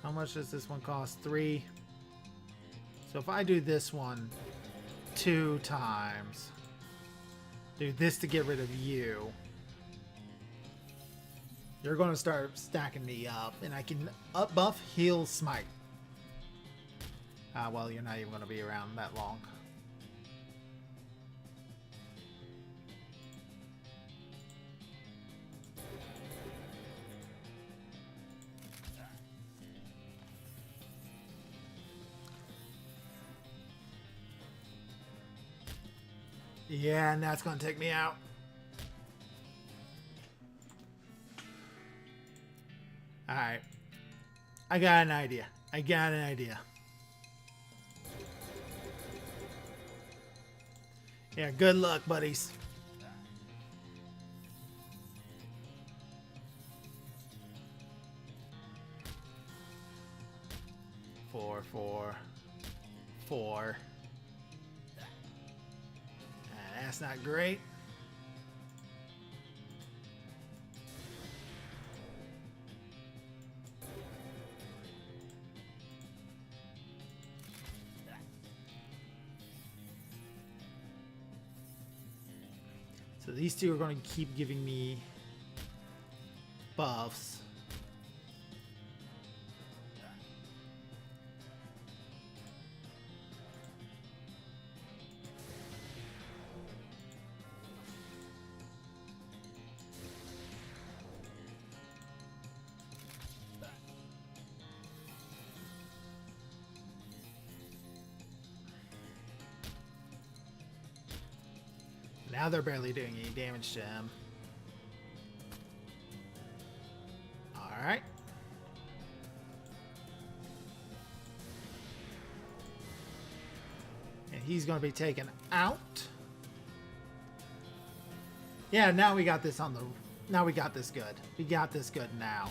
How much does this one cost? 3. So if I do this one 2 times, do this to get rid of you, you're going to start stacking me up, and I can up buff, heal, smite. Well, you're not even going to be around that long. Yeah, and that's going to take me out. Alright. I got an idea. Yeah, good luck, buddies. Four. That's not great. So these two are going to keep giving me buffs. Now they're barely doing any damage to him. Alright. And he's going to be taken out. Yeah, now we got this on the... Now we got this good. We got this good now.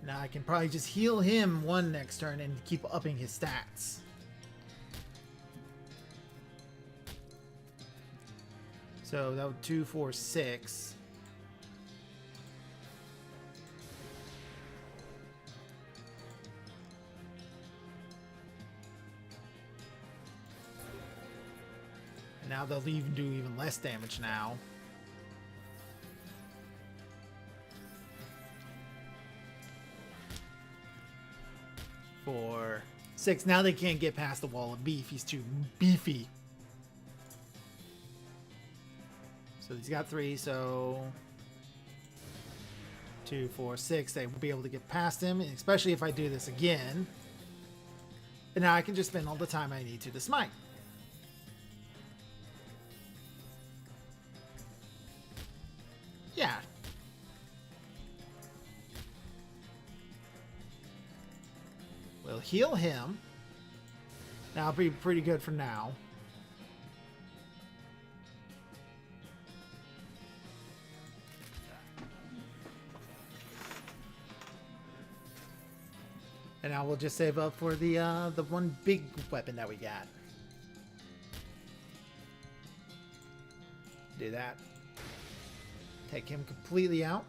Now I can probably just heal him one next turn and keep upping his stats. So that would 2, 4, 6. And now they'll even do even less damage now. For 6. Now they can't get past the wall of beef. He's too beefy. So he's got 3, so 2, 4, 6. They won't be able to get past him, especially if I do this again. And now I can just spend all the time I need to smite. Yeah. We'll heal him. That'll be pretty good for now. And now we'll just save up for the one big weapon that we got. Do that. Take him completely out.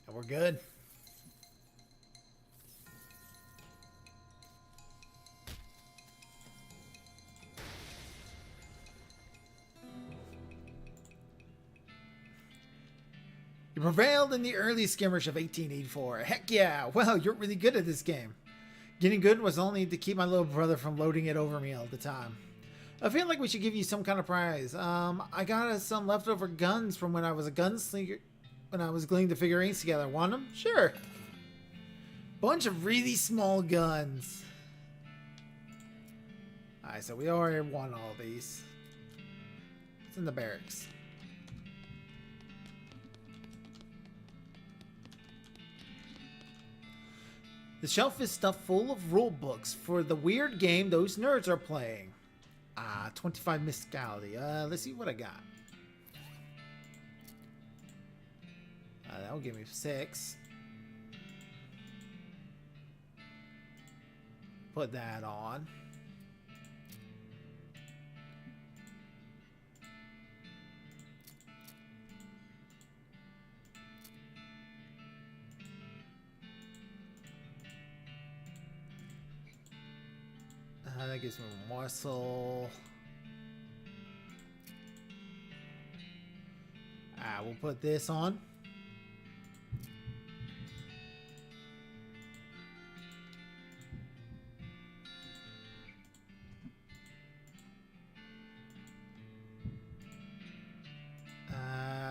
And we're good. You prevailed in the early skirmish of 1884. Heck yeah! Well, you're really good at this game. Getting good was only to keep my little brother from loading it over me all the time. I feel like we should give you some kind of prize. I got us some leftover guns from when I was a gunslinger, when I was gluing the figurines together. Want them? Sure. Bunch of really small guns. Alright, so we already won all these. It's in the barracks. The shelf is stuffed full of rule books for the weird game those nerds are playing. 25 Mysticality. Let's see what I got. That'll give me 6. Put that on. That gives me muscle. We'll put this on.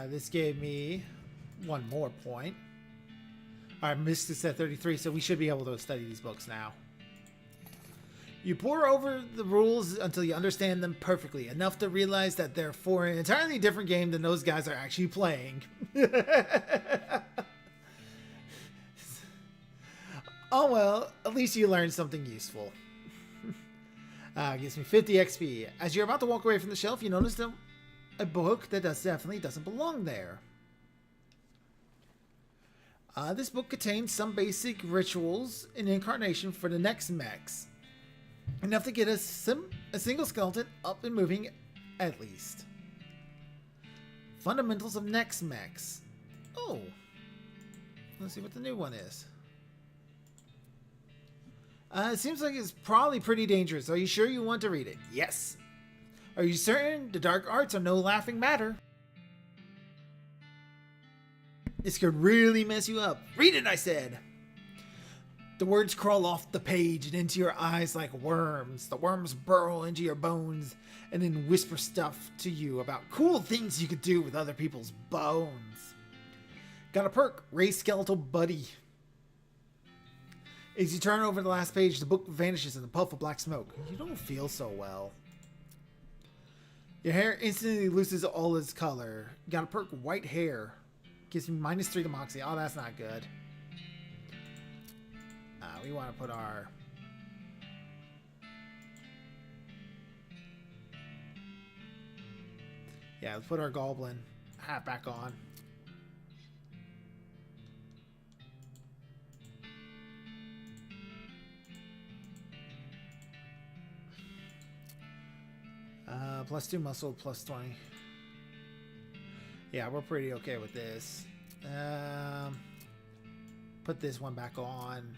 This gave me 1 more point. Alright, Mystics at 33, so we should be able to study these books now. You pore over the rules until you understand them perfectly, enough to realize that they're for an entirely different game than those guys are actually playing. Oh well, at least you learned something useful. Gives me 50 XP. As you're about to walk away from the shelf, you notice a book that definitely doesn't belong there. This book contains some basic rituals in incarnation for the next mechs. Enough to get a single skeleton up and moving, at least. Fundamentals of next mechs. Oh. Let's see what the new one is. It seems like it's probably pretty dangerous. Are you sure you want to read it? Yes. Are you certain the dark arts are no laughing matter? This could really mess you up. Read it, I said. The words crawl off the page and into your eyes like worms. The worms burrow into your bones and then whisper stuff to you about cool things you could do with other people's bones. Got a perk, raise skeletal buddy. As you turn over the last page, the book vanishes in a puff of black smoke. You don't feel so well. Your hair instantly loses all its color. Got a perk, white hair. Gives me -3 to Moxie. Oh, that's not good. We want to put our... Yeah, let's put our goblin hat back on. +2 muscle, +20. Yeah, we're pretty okay with this. Put this one back on.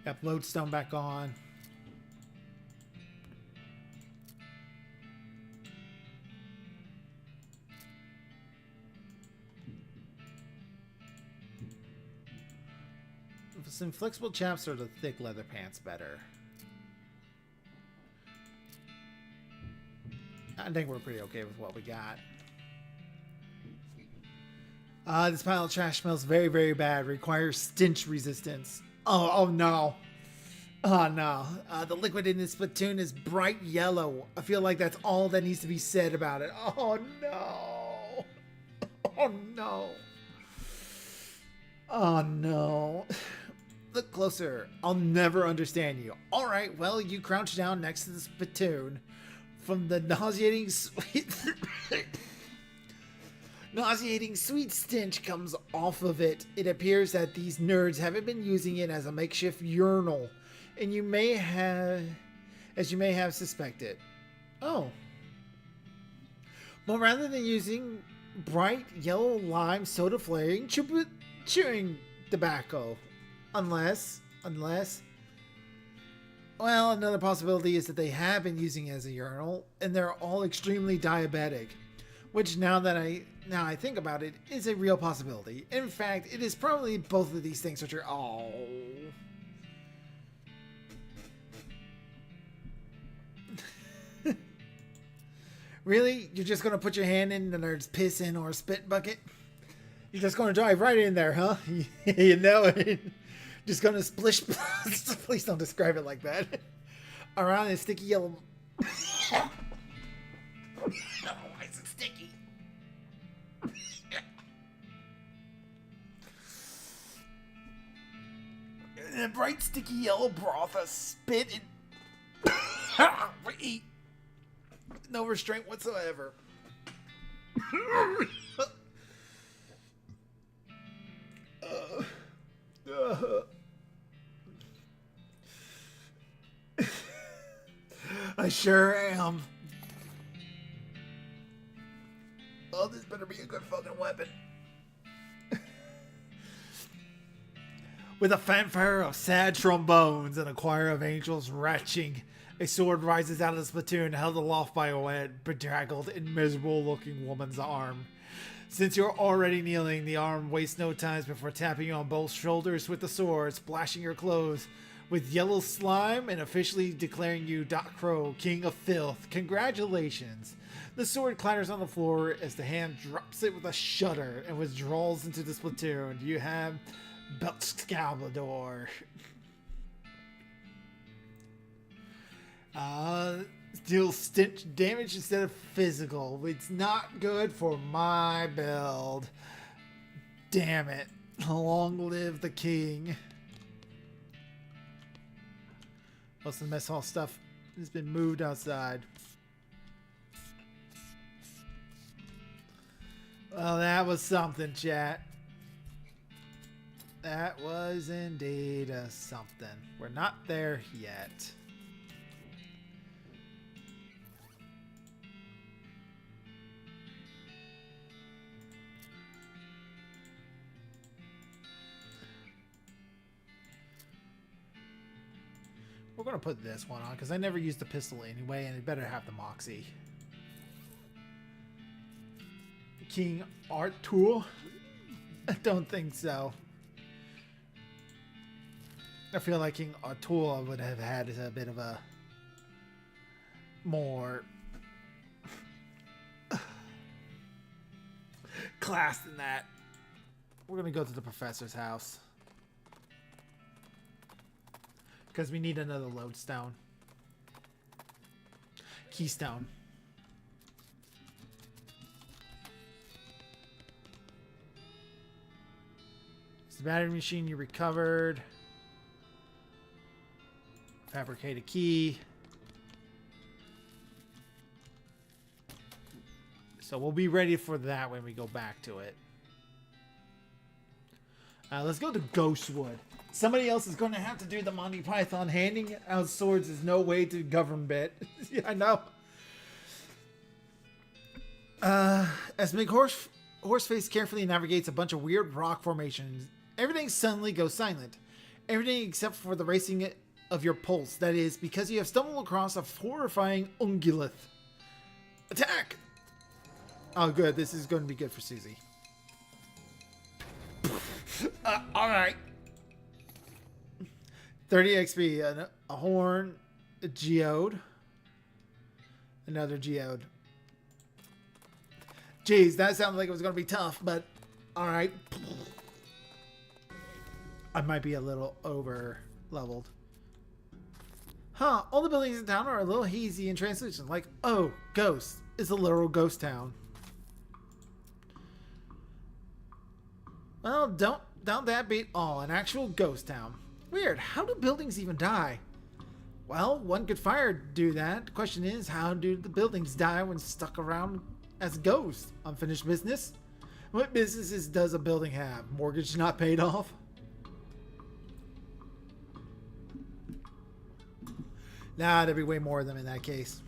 Got lodestone back on. Some flexible chaps or the thick leather pants better? I think we're pretty okay with what we got. This pile of trash smells very, very bad. Requires stench resistance. Oh no. Oh no. The liquid in this platoon is bright yellow. I feel like that's all that needs to be said about it. Oh no. Oh no. Oh no. Look closer. I'll never understand you. Alright, well, you crouch down next to this platoon. From the nauseating sweet stench comes off of it. It appears that these nerds haven't been using it as a makeshift urinal, and you may have suspected. Oh. Well, rather than using bright yellow lime soda flavoring, chewing tobacco, unless. Well, another possibility is that they have been using it as a urinal, and they're all extremely diabetic. Which, now I think about it, is a real possibility. In fact, it is probably both of these things which are... Oh. Really? You're just going to put your hand in the nerd's piss in or spit bucket? You're just going to dive right in there, huh? You know it. Just going to splish... Please don't describe it like that. Around a sticky yellow... Oh, why is it sticky? And a bright sticky yellow broth, a spit, and... Eat. No restraint whatsoever. I sure am. Oh, this better be a good fucking weapon. With a fanfare of sad trombones and a choir of angels retching, a sword rises out of the platoon, held aloft by a wet, bedraggled, and miserable-looking woman's arm. Since you're already kneeling, the arm wastes no time before tapping you on both shoulders with the sword, splashing your clothes with yellow slime, and officially declaring you Doc Crow, King of Filth. Congratulations! The sword clatters on the floor as the hand drops it with a shudder and withdraws into the platoon. You have Belchscalbador. Deal stench damage instead of physical. It's not good for my build. Damn it. Long live the king. Most of the mess hall stuff has been moved outside. Well, that was something, chat. That was indeed something. We're not there yet. We're going to put this one on because I never used the pistol anyway, and it better have the Moxie. King Artur? I don't think so. I feel like King Artur would have had a bit of a more class than that. We're going to go to the professor's house. Because we need another lodestone. Keystone. It's the battery machine you recovered. Fabricate a key. So we'll be ready for that when we go back to it. Let's go to Ghostwood. Somebody else is going to have to do the Monty Python. Handing out swords is no way to govern bit. Yeah, I know. As Horseface carefully navigates a bunch of weird rock formations, everything suddenly goes silent. Everything except for the racing of your pulse. That is, because you have stumbled across a horrifying ungulith. Attack! Oh, good. This is going to be good for Susie. Alright. 30 XP, a horn, a geode, another geode. Jeez, that sounded like it was going to be tough, but alright. I might be a little over leveled. Huh, all the buildings in town are a little hazy and translucent, like, oh, ghost. It's a literal ghost town. Well, don't that beat all, an actual ghost town. Weird, how do buildings even die? Well, one could fire do that. The question is, how do the buildings die when stuck around as ghosts? Unfinished business? What businesses does a building have? Mortgage not paid off? Nah, there'd be way more of them in that case.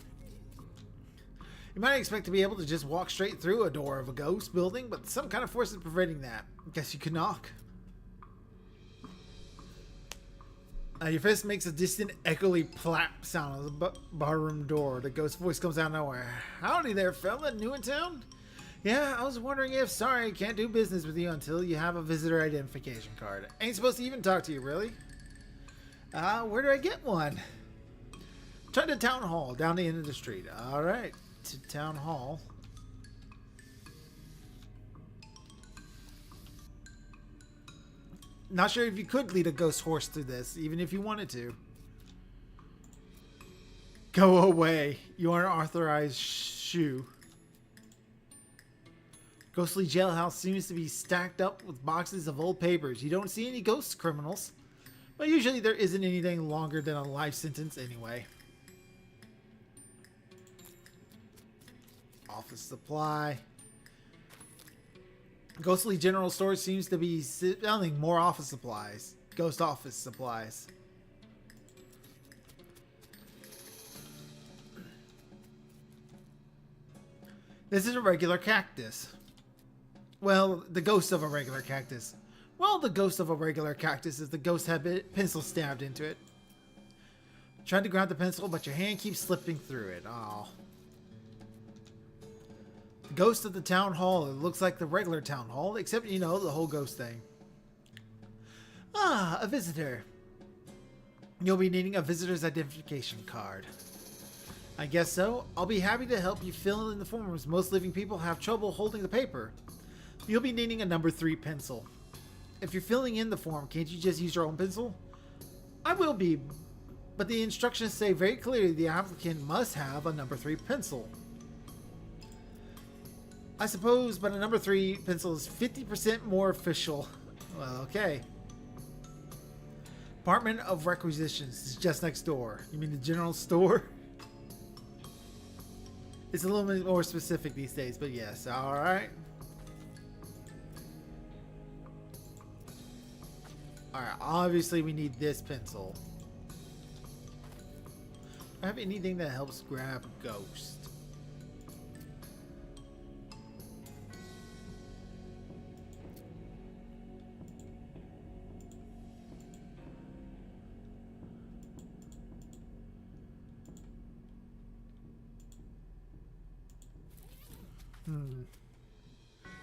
You might expect to be able to just walk straight through a door of a ghost building, but some kind of force is preventing that. Guess you could knock. Your fist makes a distant, echoey plap sound on the barroom door. The ghost voice comes out of nowhere. Howdy there, fella. New in town? Yeah, I was wondering if... Sorry, can't do business with you until you have a visitor identification card. Ain't supposed to even talk to you, really? Where do I get one? Try to Town Hall, down the end of the street. Alright, to Town Hall. Not sure if you could lead a ghost horse through this, even if you wanted to. Go away. You aren't an authorized shoe. Ghostly jailhouse seems to be stacked up with boxes of old papers. You don't see any ghost criminals. But usually there isn't anything longer than a life sentence anyway. Office supply. Ghostly general store seems to be selling more office supplies. Ghost office supplies. This is a regular cactus. Well, the ghost of a regular cactus. Well, the ghost of a regular cactus is the ghost had a pencil stabbed into it. Tried to grab the pencil, but your hand keeps slipping through it. Oh. The ghost of the town hall. It looks like the regular town hall, except, you know, the whole ghost thing. Ah, a visitor. You'll be needing a visitor's identification card. I guess so. I'll be happy to help you fill in the forms. Most living people have trouble holding the paper. You'll be needing a number 3 pencil. If you're filling in the form, can't you just use your own pencil? I will be, but the instructions say very clearly the applicant must have a number 3 pencil. I suppose, but a number 3 pencil is 50% more official. Well, okay. Department of Requisitions is just next door. You mean the general store? It's a little bit more specific these days, but yes, alright. Alright, obviously we need this pencil. Do I have anything that helps grab Ghost?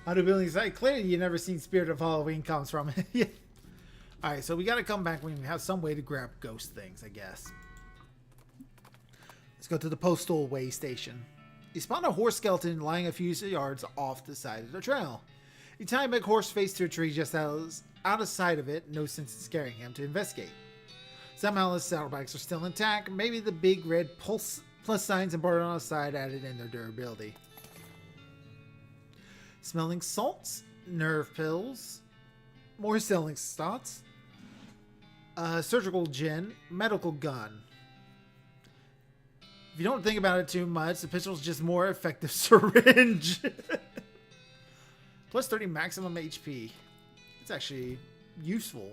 How do buildings like? Clearly you never seen Spirit of Halloween comes from it. Yeah. Alright, so we gotta come back when we have some way to grab ghost things, I guess. Let's go to the postal way station. You spawn a horse skeleton lying a few yards off the side of the trail. You tie a big horse face to a tree just out of sight of it, no sense in scaring him, to investigate. Somehow the saddlebags are still intact. Maybe the big red plus signs embroidered on the side added in their durability. Smelling salts, nerve pills, more selling stots, surgical gin, medical gun. If you don't think about it too much, the pistol's just more effective syringe. Plus 30 maximum HP. It's actually useful.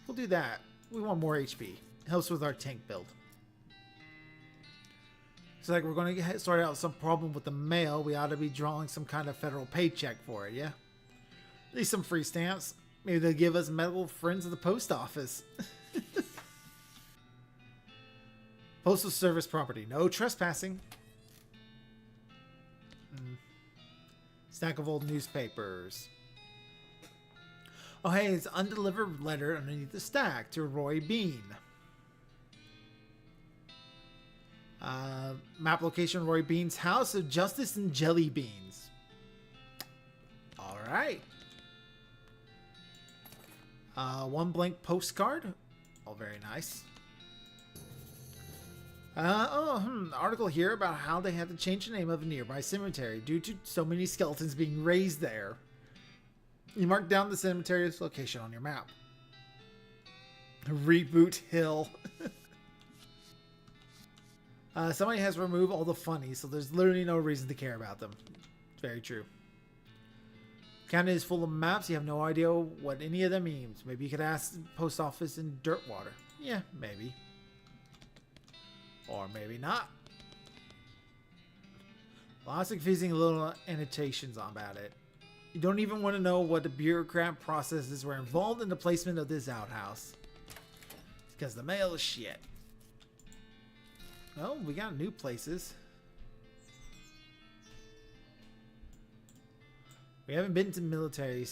We'll do that. We want more HP. Helps with our tank build. It's like we're going to start out some problem with the mail. We ought to be drawing some kind of federal paycheck for it, yeah? At least some free stamps. Maybe they'll give us medical friends of the post office. Postal service property. No trespassing. Stack of old newspapers. Oh, hey, it's an undelivered letter underneath the stack to Roy Bean. Map location, Roy Bean's House of Justice and Jelly Beans. All right. One blank postcard. Oh, very nice. Article here about how they had to change the name of a nearby cemetery due to so many skeletons being raised there. You mark down the cemetery's location on your map. Reboot Hill. Somebody has removed all the funnies, so there's literally no reason to care about them. It's very true. County is full of maps. You have no idea what any of them means. Maybe you could ask the post office in Dirtwater. Yeah, maybe. Or maybe not. Lots of confusing little annotations about it. You don't even want to know what the bureaucrat processes were involved in the placement of this outhouse. Because the mail is shit. Oh, we got new places. We haven't been to military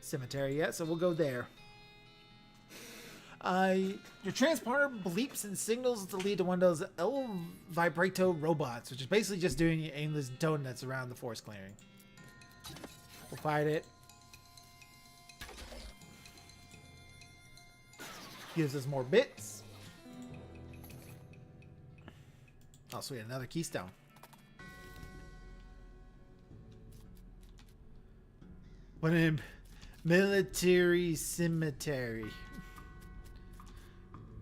cemetery yet, so we'll go there. Your transporter bleeps and signals to lead to one of those El Vibrato robots, which is basically just doing aimless donuts around the forest clearing. We'll fight it. Gives us more bits. Oh, sweet, another keystone. What in military cemetery.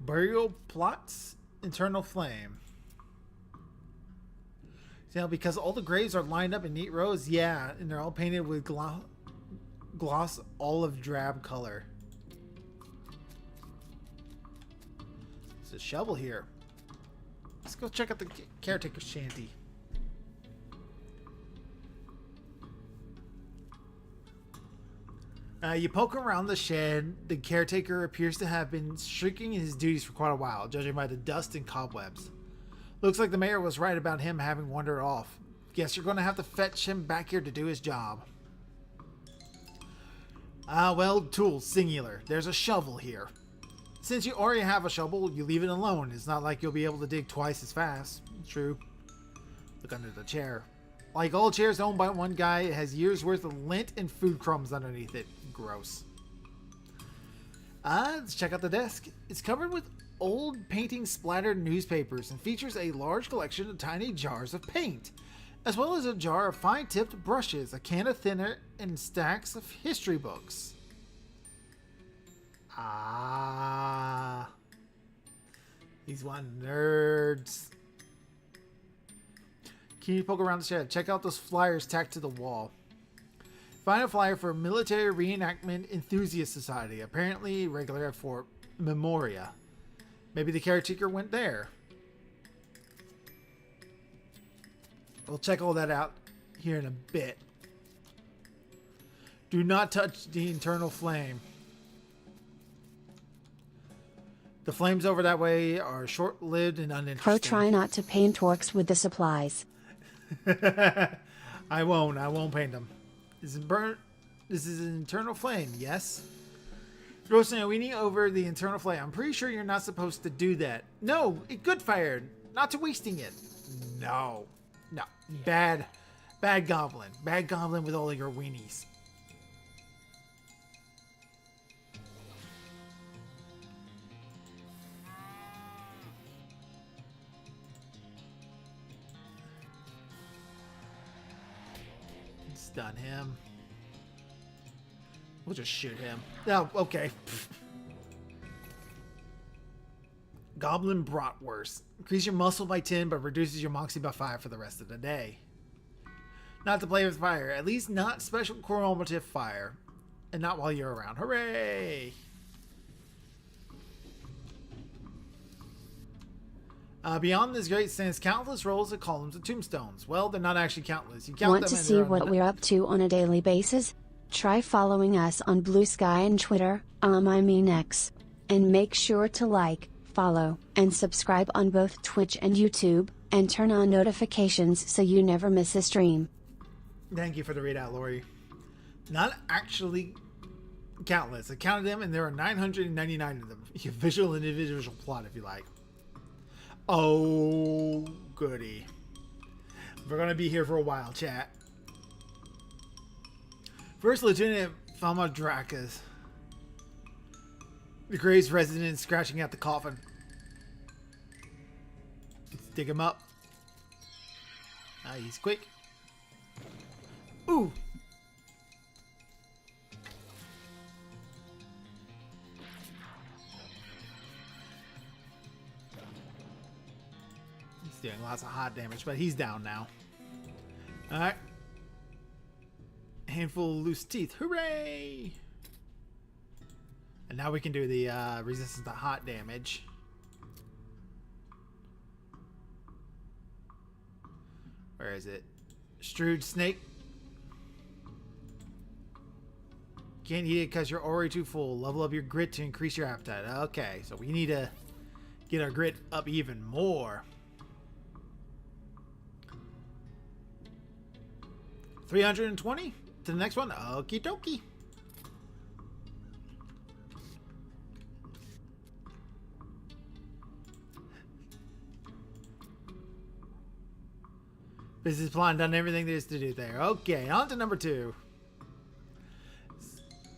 Burial plots, internal flame. You know, because all the graves are lined up in neat rows, yeah, and they're all painted with gloss olive drab color. There's a shovel here. Let's go check out the caretaker's shanty. You poke around the shed. The caretaker appears to have been shirking his duties for quite a while, judging by the dust and cobwebs. Looks like the mayor was right about him having wandered off. Guess you're going to have to fetch him back here to do his job. Well, tools, singular. There's a shovel here. Since you already have a shovel, you leave it alone. It's not like you'll be able to dig twice as fast. True. Look under the chair. Like all chairs owned by one guy, it has years worth of lint and food crumbs underneath it. Gross. Let's check out the desk. It's covered with old painting splattered newspapers and features a large collection of tiny jars of paint, as well as a jar of fine-tipped brushes, a can of thinner, and stacks of history books. These one nerds. Can you poke around the shed? Check out those flyers tacked to the wall. Find a flyer for Military Reenactment Enthusiast Society, apparently regular at Fort Memoria. Maybe the caretaker went there. We'll check all that out here in a bit. Do not touch the internal flame. The flames over that way are short-lived and uninteresting. Crow, try not to paint orcs with the supplies. I won't paint them. This is an internal flame, yes? Roasting a weenie over the internal flame. I'm pretty sure you're not supposed to do that. No, it good fired. Not to wasting it. No. Yeah. Bad goblin. Bad goblin with all of your weenies. Stun him. We'll just shoot him. Oh, okay. Goblin Bratwurst. Increase your muscle by 10, but reduces your moxie by 5 for the rest of the day. Not to play with fire. At least not special chromative fire. And not while you're around. Hooray! Beyond this grate stands countless rows of columns of tombstones. Well, they're not actually countless. You count Want them to and see they're what we're up to on a daily basis? Try following us on Blue Sky and Twitter, X. And make sure to like, follow, and subscribe on both Twitch and YouTube, and turn on notifications so you never miss a stream. Thank you for the readout, Lori. Not actually countless. I counted them, and there are 999 of them. You can visual an individual plot if you like. Oh, goody. We're going to be here for a while, chat. First Lieutenant Falma Drakas. The Graves resident scratching at the coffin. Let's dig him up. He's quick. Ooh! He's doing lots of hot damage, but he's down now. Alright. Handful of loose teeth. Hooray! And now we can do the resistance to hot damage. Where is it? Strewed snake. Can't eat it because you're already too full. Level up your grit to increase your appetite. Okay, so we need to get our grit up even more. 320 to the next one. Okie dokie. Business plan, done everything there is to do there. Okay, on to number 2.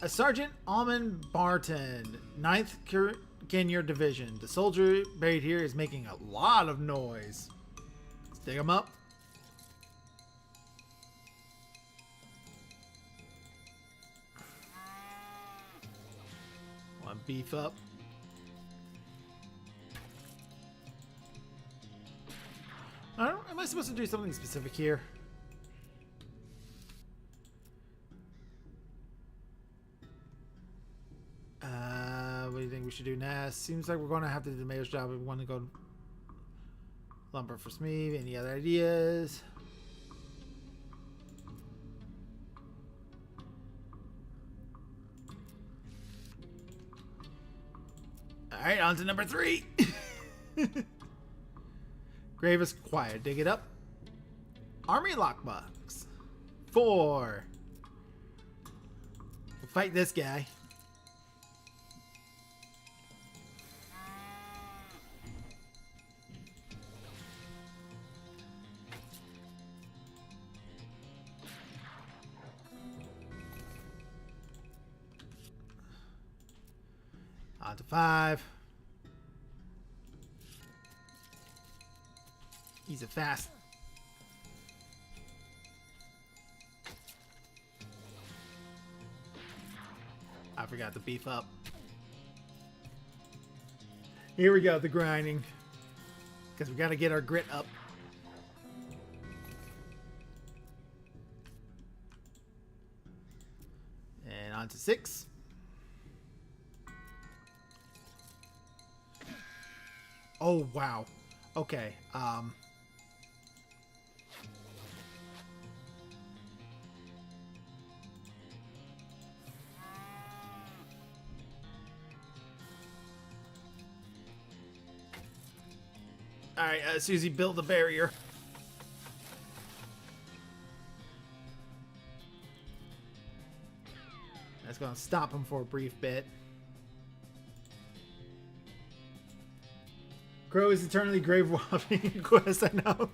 Sergeant Almond Barton, 9th Kenya Division. The soldier buried here is making a lot of noise. Let's dig him up. One beef up. Am I supposed to do something specific here? What do you think we should do next? Seems like we're going to have to do the mayor's job. We want to go lumber for Smee. Any other ideas? Alright, on to number 3. Grave is quiet. Dig it up. Army lockbox. 4. We'll fight this guy. On to 5. He's a fast. I forgot to beef up. Here we go, the grinding. Because we got to get our grit up. And on to 6. Oh, wow. Okay. Alright, Susie, build a barrier. That's gonna stop him for a brief bit. Crow is eternally grave robbing quest, I know.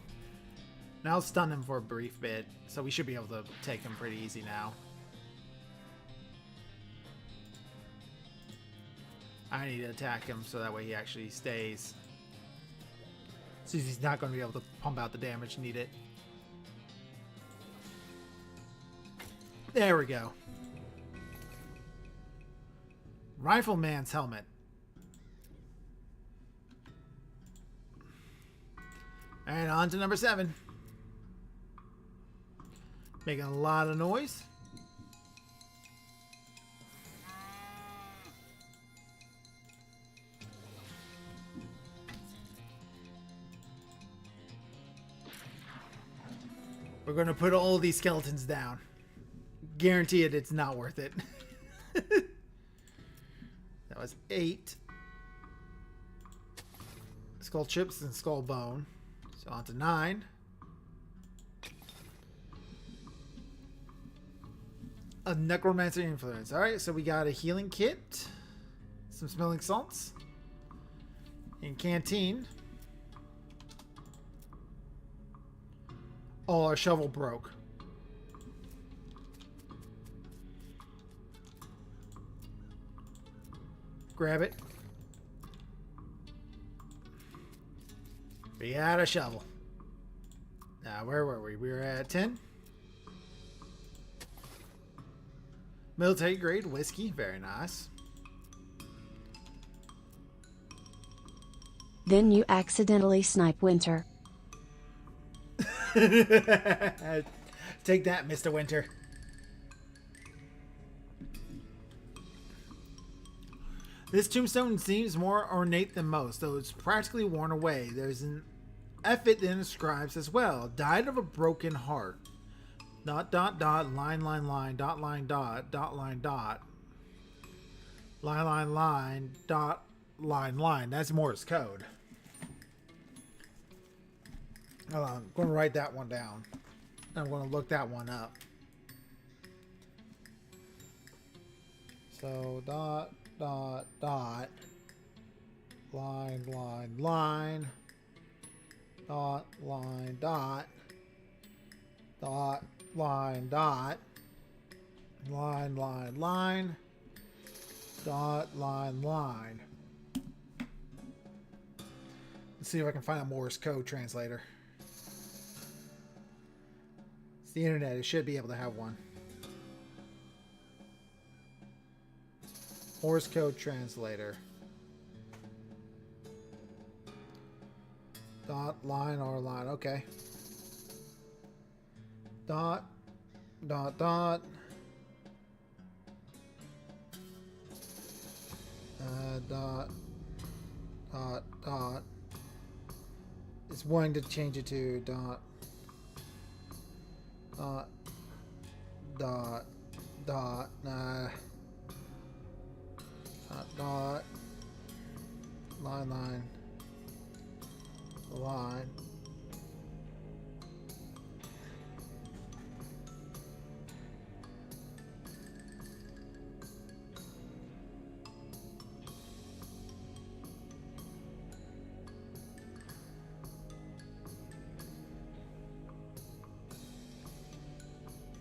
Now stun him for a brief bit, so we should be able to take him pretty easy now. I need to attack him so that way he actually stays. Susie's not going to be able to pump out the damage needed. There we go. Rifleman's helmet. And on to number 7. Making a lot of noise. We're going to put all these skeletons down. Guarantee it, it's not worth it. That was 8. Skull chips and skull bone. So on to 9. A necromancer influence. Alright, so we got a healing kit. Some smelling salts. And canteen. Oh, our shovel broke. Grab it. We had a shovel. Now, where were we? We were at 10. Military grade whiskey. Very nice. Then you accidentally snipe Winter. Take that, Mr. Winter. This tombstone seems more ornate than most, though it's practically worn away. There's an epithet that inscribes as well. Died of a broken heart. Dot, dot, dot, line, line, line, dot, line, dot, line, dot. Line, line, line, dot, line, line. That's Morse code. Hold on, I'm going to write that one down. I'm going to look that one up. So, dot, dot, dot. Line, line, line. Dot, line, dot. Dot, line, dot. Line, line, line. Dot, line, line. Let's see if I can find a Morse code translator. It's the internet. It should be able to have one. Morse code translator. Dot, line, or line. Okay. Dot, dot, dot. Dot, dot, dot. It's wanting to change it to dot, dot, dot, dot, nah. Dot, dot, line, line, line.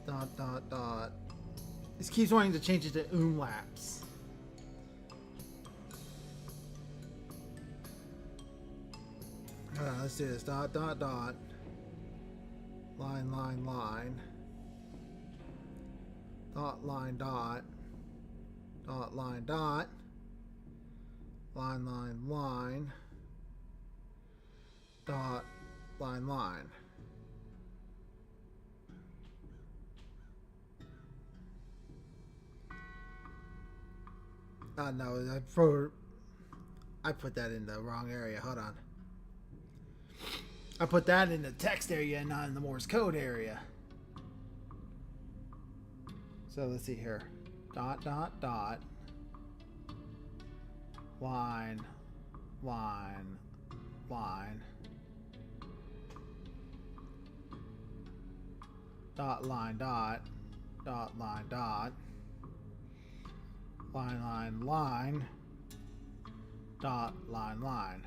Dot, dot, dot. This keeps wanting to change it to umlauts. Let's do this. Dot, dot, dot. Line, line, line. Dot, line, dot. Dot, line, dot. Line, line, line. Dot, line, line. No, I put that in the wrong area. Hold on. I put that in the text area and not in the Morse code area. So let's see here. Dot, dot, dot. Line, line, line. Dot, line, dot. Dot, line, dot. Line, line, line. Dot, line, line.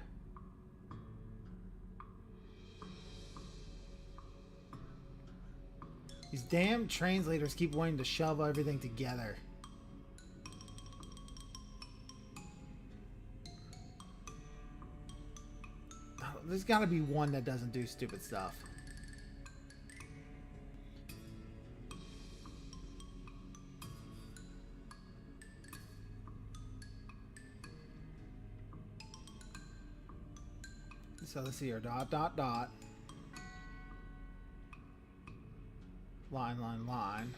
These damn translators keep wanting to shove everything together. There's got to be one that doesn't do stupid stuff. So let's see here. Dot, dot, dot. Line, line, line.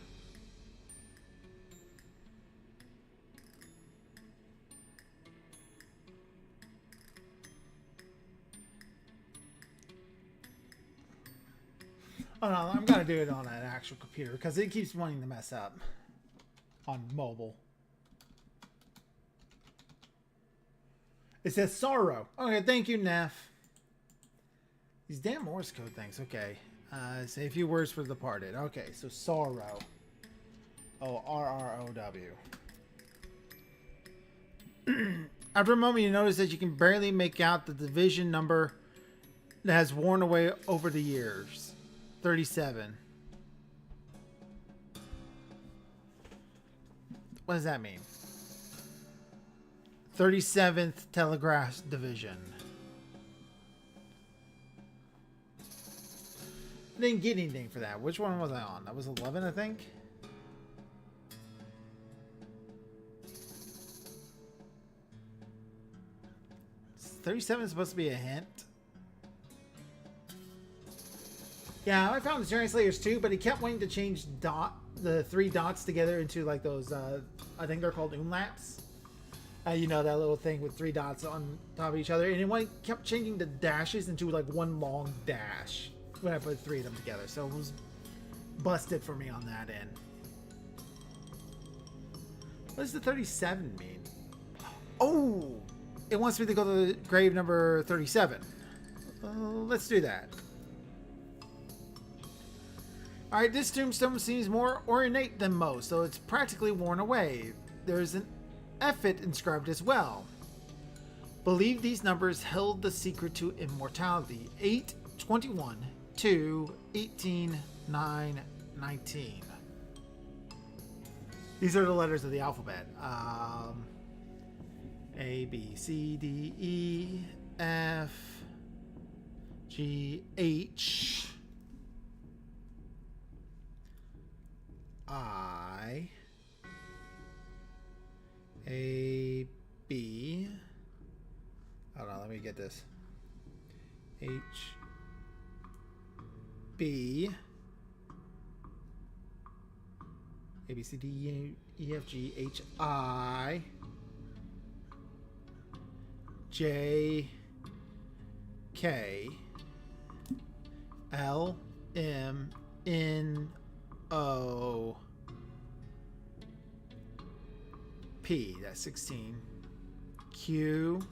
Oh no, I'm gonna do it on an actual computer because it keeps wanting to mess up on mobile. It says sorrow. Okay, thank you, Neff. These damn Morse code things. Okay. Say a few words for the departed. Okay, so sorrow. Oh, RROW. After a moment, you notice that you can barely make out the division number that has worn away over the years. 37. What does that mean? 37th Telegraph Division. I didn't get anything for that. Which one was I on? That was 11, I think. 37 is supposed to be a hint. Yeah, I found the Translators too, but he kept wanting to change the 3 dots together into like those, I think they're called umlauts. You know, that little thing with 3 dots on top of each other. And it kept changing the dashes into like one long dash when I put 3 of them together. So it was busted for me on that end. What does the 37 mean? Oh! It wants me to go to grave number 37. Let's do that. Alright, this tombstone seems more ornate than most, so it's practically worn away. There's an epithet inscribed as well. Believe these numbers held the secret to immortality. 8, 21, 2, 18, 9, 19. These are the letters of the alphabet. A, B, C, D, E, F, G, H, I, A, B. Hold on, let me get this. H, B, A, B, C, D, E, F, G, H, I, J, K, L, M, N, O, P. That's 16. Q,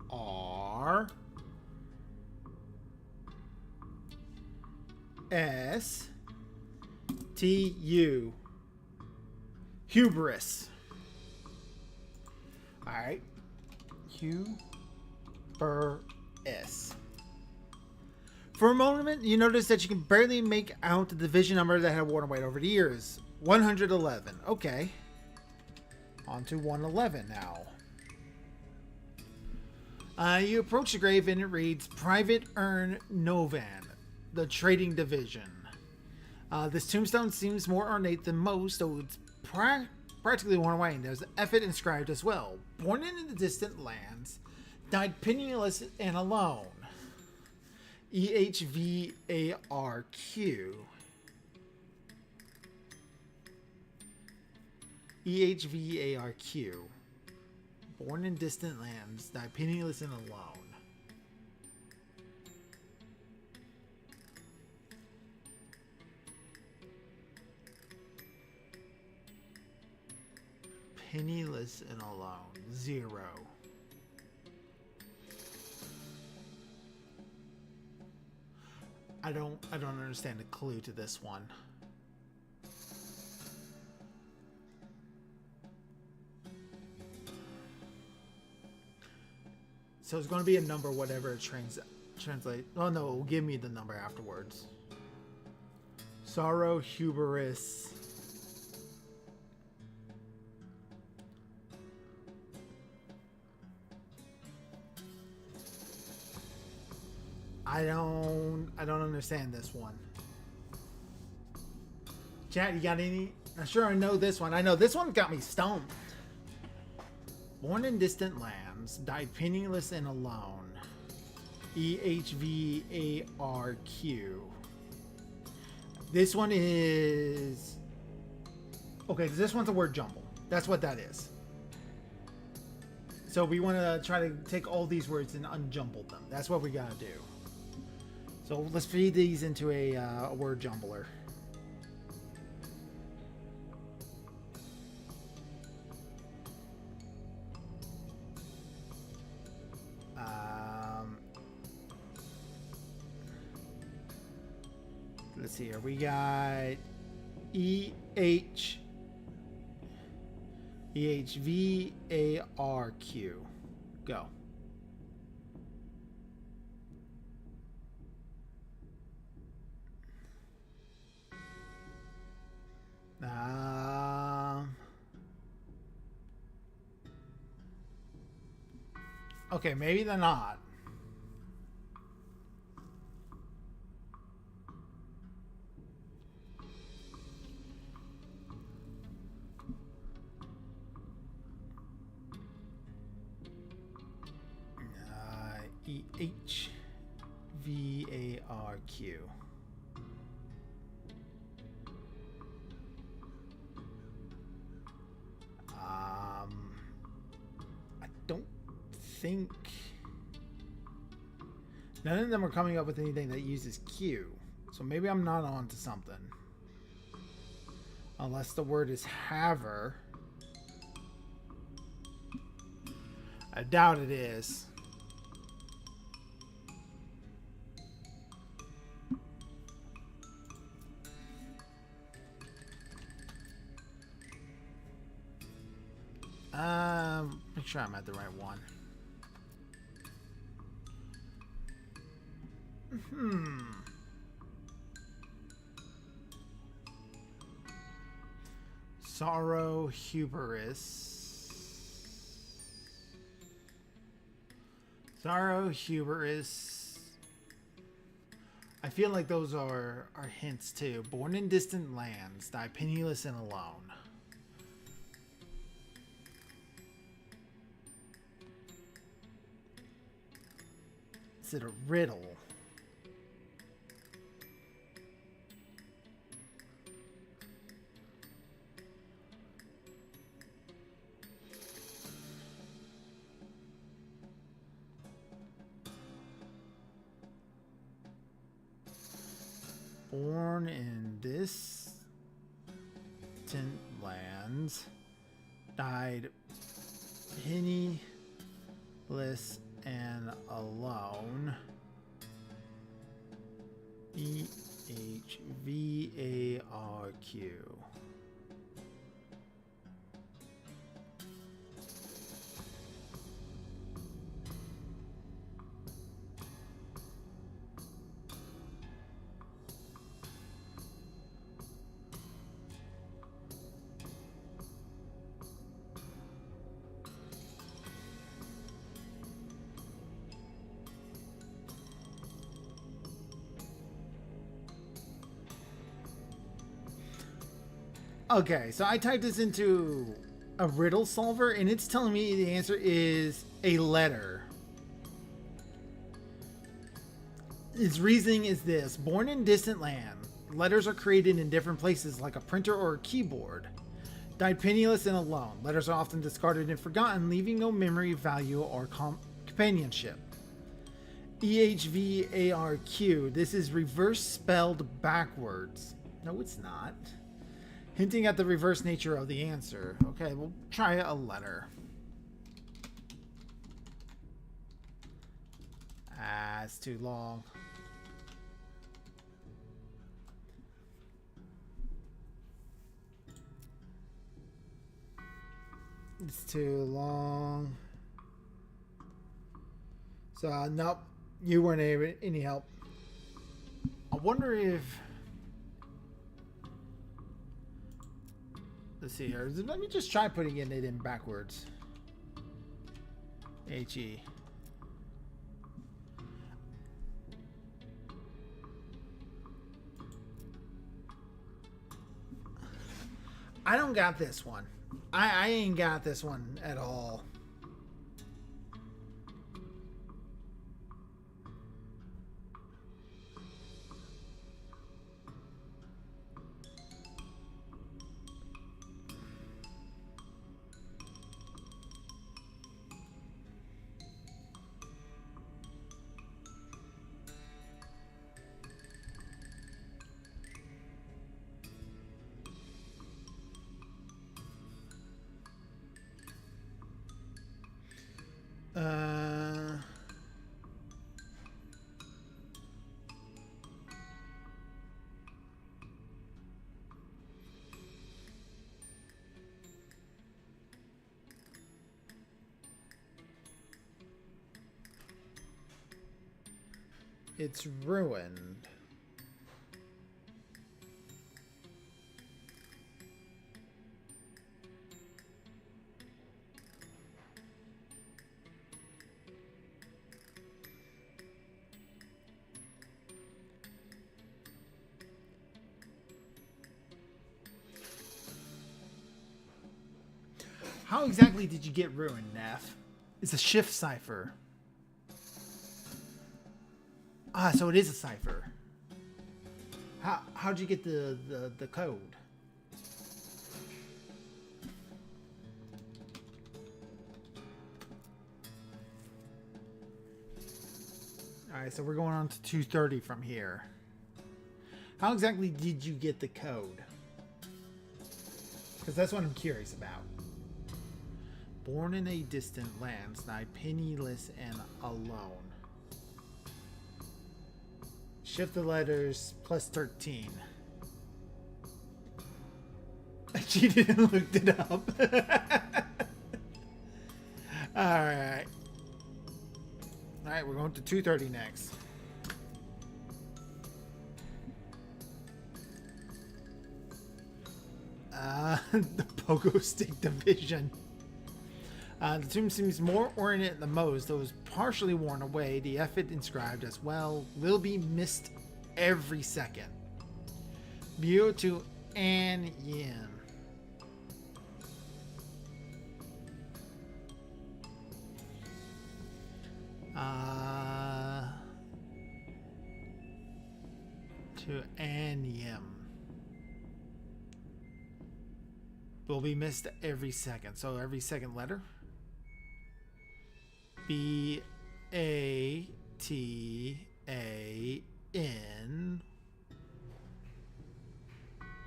R, S, T, U. Hubris. All right. Hubris. For a moment, you notice that you can barely make out the division number that had worn away over the years. 111. Okay. On to 111 now. You approach the grave and it reads, Private Ern Novan, the Trading Division. This tombstone seems more ornate than most, though it's practically worn away, and there's an epithet inscribed as well. Born in the distant lands, died penniless and alone. EHVARQ. EHVARQ. Born in distant lands, died penniless and alone. Penniless and alone. 0. I don't understand the clue to this one. So it's going to be a number, whatever it translate. Oh no, it will give me the number afterwards. Sorrow, hubris. I don't understand this one. Chat, you got any? I'm sure I know this one. I know this one got me stumped. Born in distant lands, died penniless and alone. EHVARQ. This one is... Okay, this one's a word jumble. That's what that is. So we want to try to take all these words and unjumble them. That's what we got to do. So let's feed these into a word jumbler. Let's see here. We got EHVARQ. EHVARQ. Go. Okay, maybe they're not. EHVARQ. I don't think none of them are coming up with anything that uses Q. So maybe I'm not on to something. Unless the word is haver. I doubt it is. Make sure I'm at the right one. Sorrow, hubris. Sorrow, hubris. I feel like those are hints too. Born in distant lands, die penniless and alone. Is it a riddle? Born in distant lands, died penniless and alone. EHVARQ. Okay, so I typed this into a riddle solver and it's telling me the answer is a letter. Its reasoning is this: born in distant land, letters are created in different places like a printer or a keyboard. Died penniless and alone, letters are often discarded and forgotten, leaving no memory, value, or companionship. EHVARQ, this is reverse spelled backwards. No, it's not. Hinting at the reverse nature of the answer. Okay, we'll try a letter. Ah, it's too long. It's too long. So, nope. You weren't any help. I wonder if... Let's see here. Let me just try putting it in backwards. HE. I don't got this one. I ain't got this one at all. it's ruined. How exactly did you get ruined, Neff? It's a shift cipher. Ah, so it is a cipher. How'd you get the code? Alright, so we're going on to 230 from here. How exactly did you get the code? Because that's what I'm curious about. Born in a distant land, nigh penniless and alone. Shift the letters plus 13. She didn't look it up. Alright. Alright, we're going to 230 next. The Pogo Stick Division. The tomb seems more ornate than most, though is partially worn away. The effort inscribed as well will be missed every second. View to An Yin. To An Yim. Will be missed every second. So every second letter. B-A-T-A-N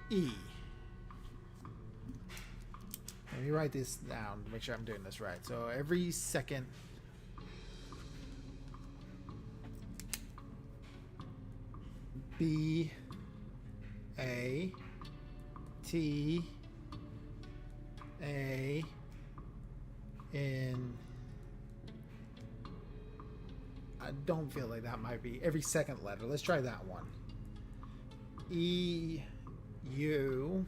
E. Let me write this down to make sure I'm doing this right. So every second B A T A N. I don't feel like that might be every second letter. Let's try that one. E U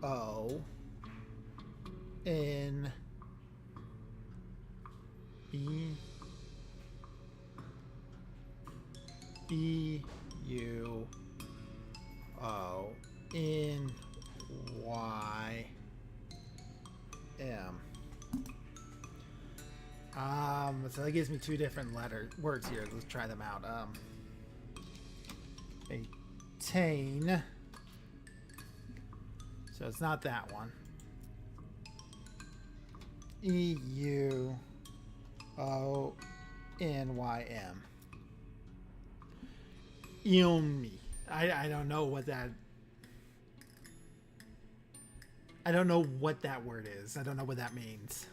O N E E U O N Y M. So that gives me two different words here. Let's try them out. Attain. So it's not that one. E-U-O-N-Y-M. Yumi. I don't know what that... I don't know what that word is. I don't know what that means.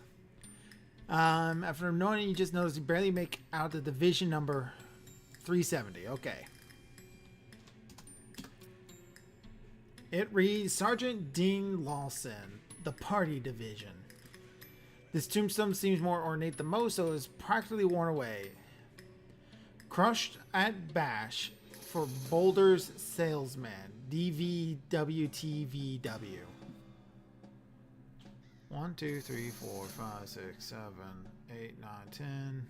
After knowing it, you just notice you barely make out the division number 370. Okay. It reads Sergeant Dean Lawson, the Party Division. This tombstone seems more ornate than most, so it's practically worn away. Crushed at Bash for Boulder's Salesman, DVWTVW. 1, 2, 3, 4, 5, 6, 7, 8, 9, 10.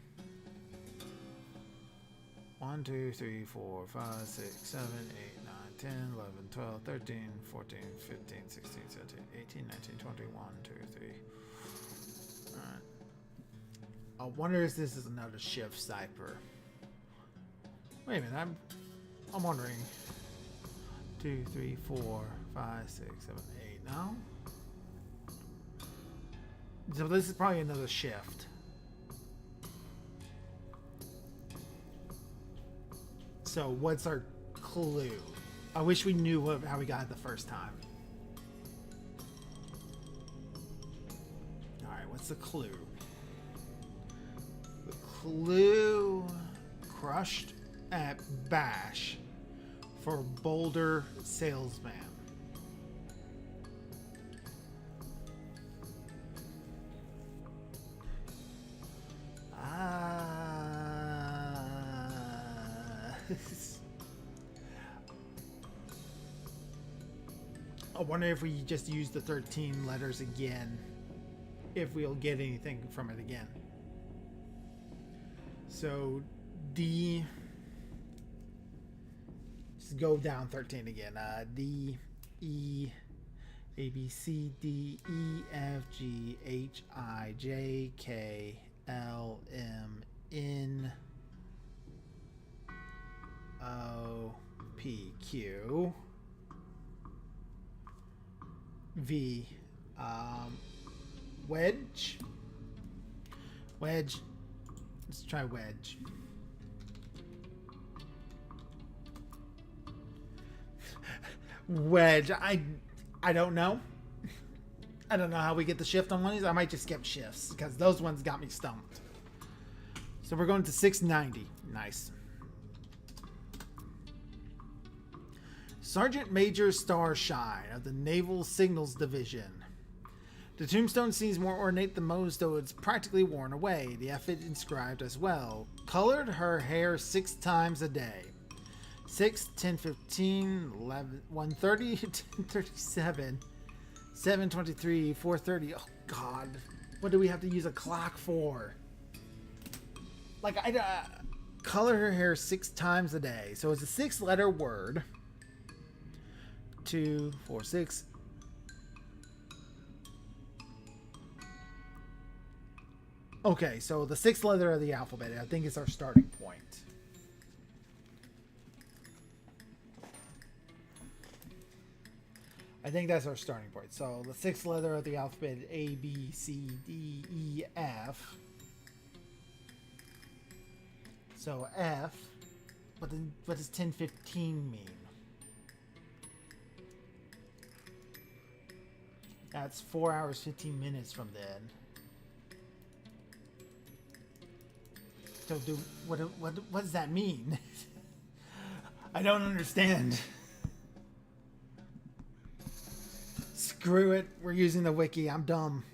1, 2, 3, 4, 5, 6, 7, 8, 9, 10, 11, 12, 13, 14, 15, 16, 17, 18, 19, 20, 1, 2, 3. Alright. I wonder if this is another shift cipher. Wait a minute, I'm wondering. 2, 3, 4, 5, 6, 7, 8. No? So this is probably another shift. So what's our clue? I wish we knew how we got it the first time. Alright, what's the clue? The clue... Crushed at Bash for Boulder Salesman. I wonder if we just use the 13 letters again, if we'll get anything from it again. So D, just go down 13 again. D, E, A, B, C, D, E, F, G, H, I, J, K, L, M, N, O, P, Q, V, wedge. Wedge. Let's try wedge. Wedge. I don't know. I don't know how we get the shift on one of these. I might just skip shifts because those ones got me stumped. So we're going to 690. Nice. Sergeant Major Starshine of the Naval Signals Division. The tombstone seems more ornate than most, though it's practically worn away. The F is inscribed as well. Colored her hair 6 times a day. 6, 10, 15, 11, 1:30, 10:37, 7:23, 4:30. Oh, God. What do we have to use a clock for? Like, color her hair 6 times a day. So it's a 6-letter word. 2, 4, 6. Okay, so the 6th letter of the alphabet, I think, is our starting point. I think that's our starting point. So the 6th letter of the alphabet, A, B, C, D, E, F. So F. What does 10:15 mean? That's 4 hours, 15 minutes from then. So what does that mean? I don't understand. Screw it. We're using the wiki. I'm dumb.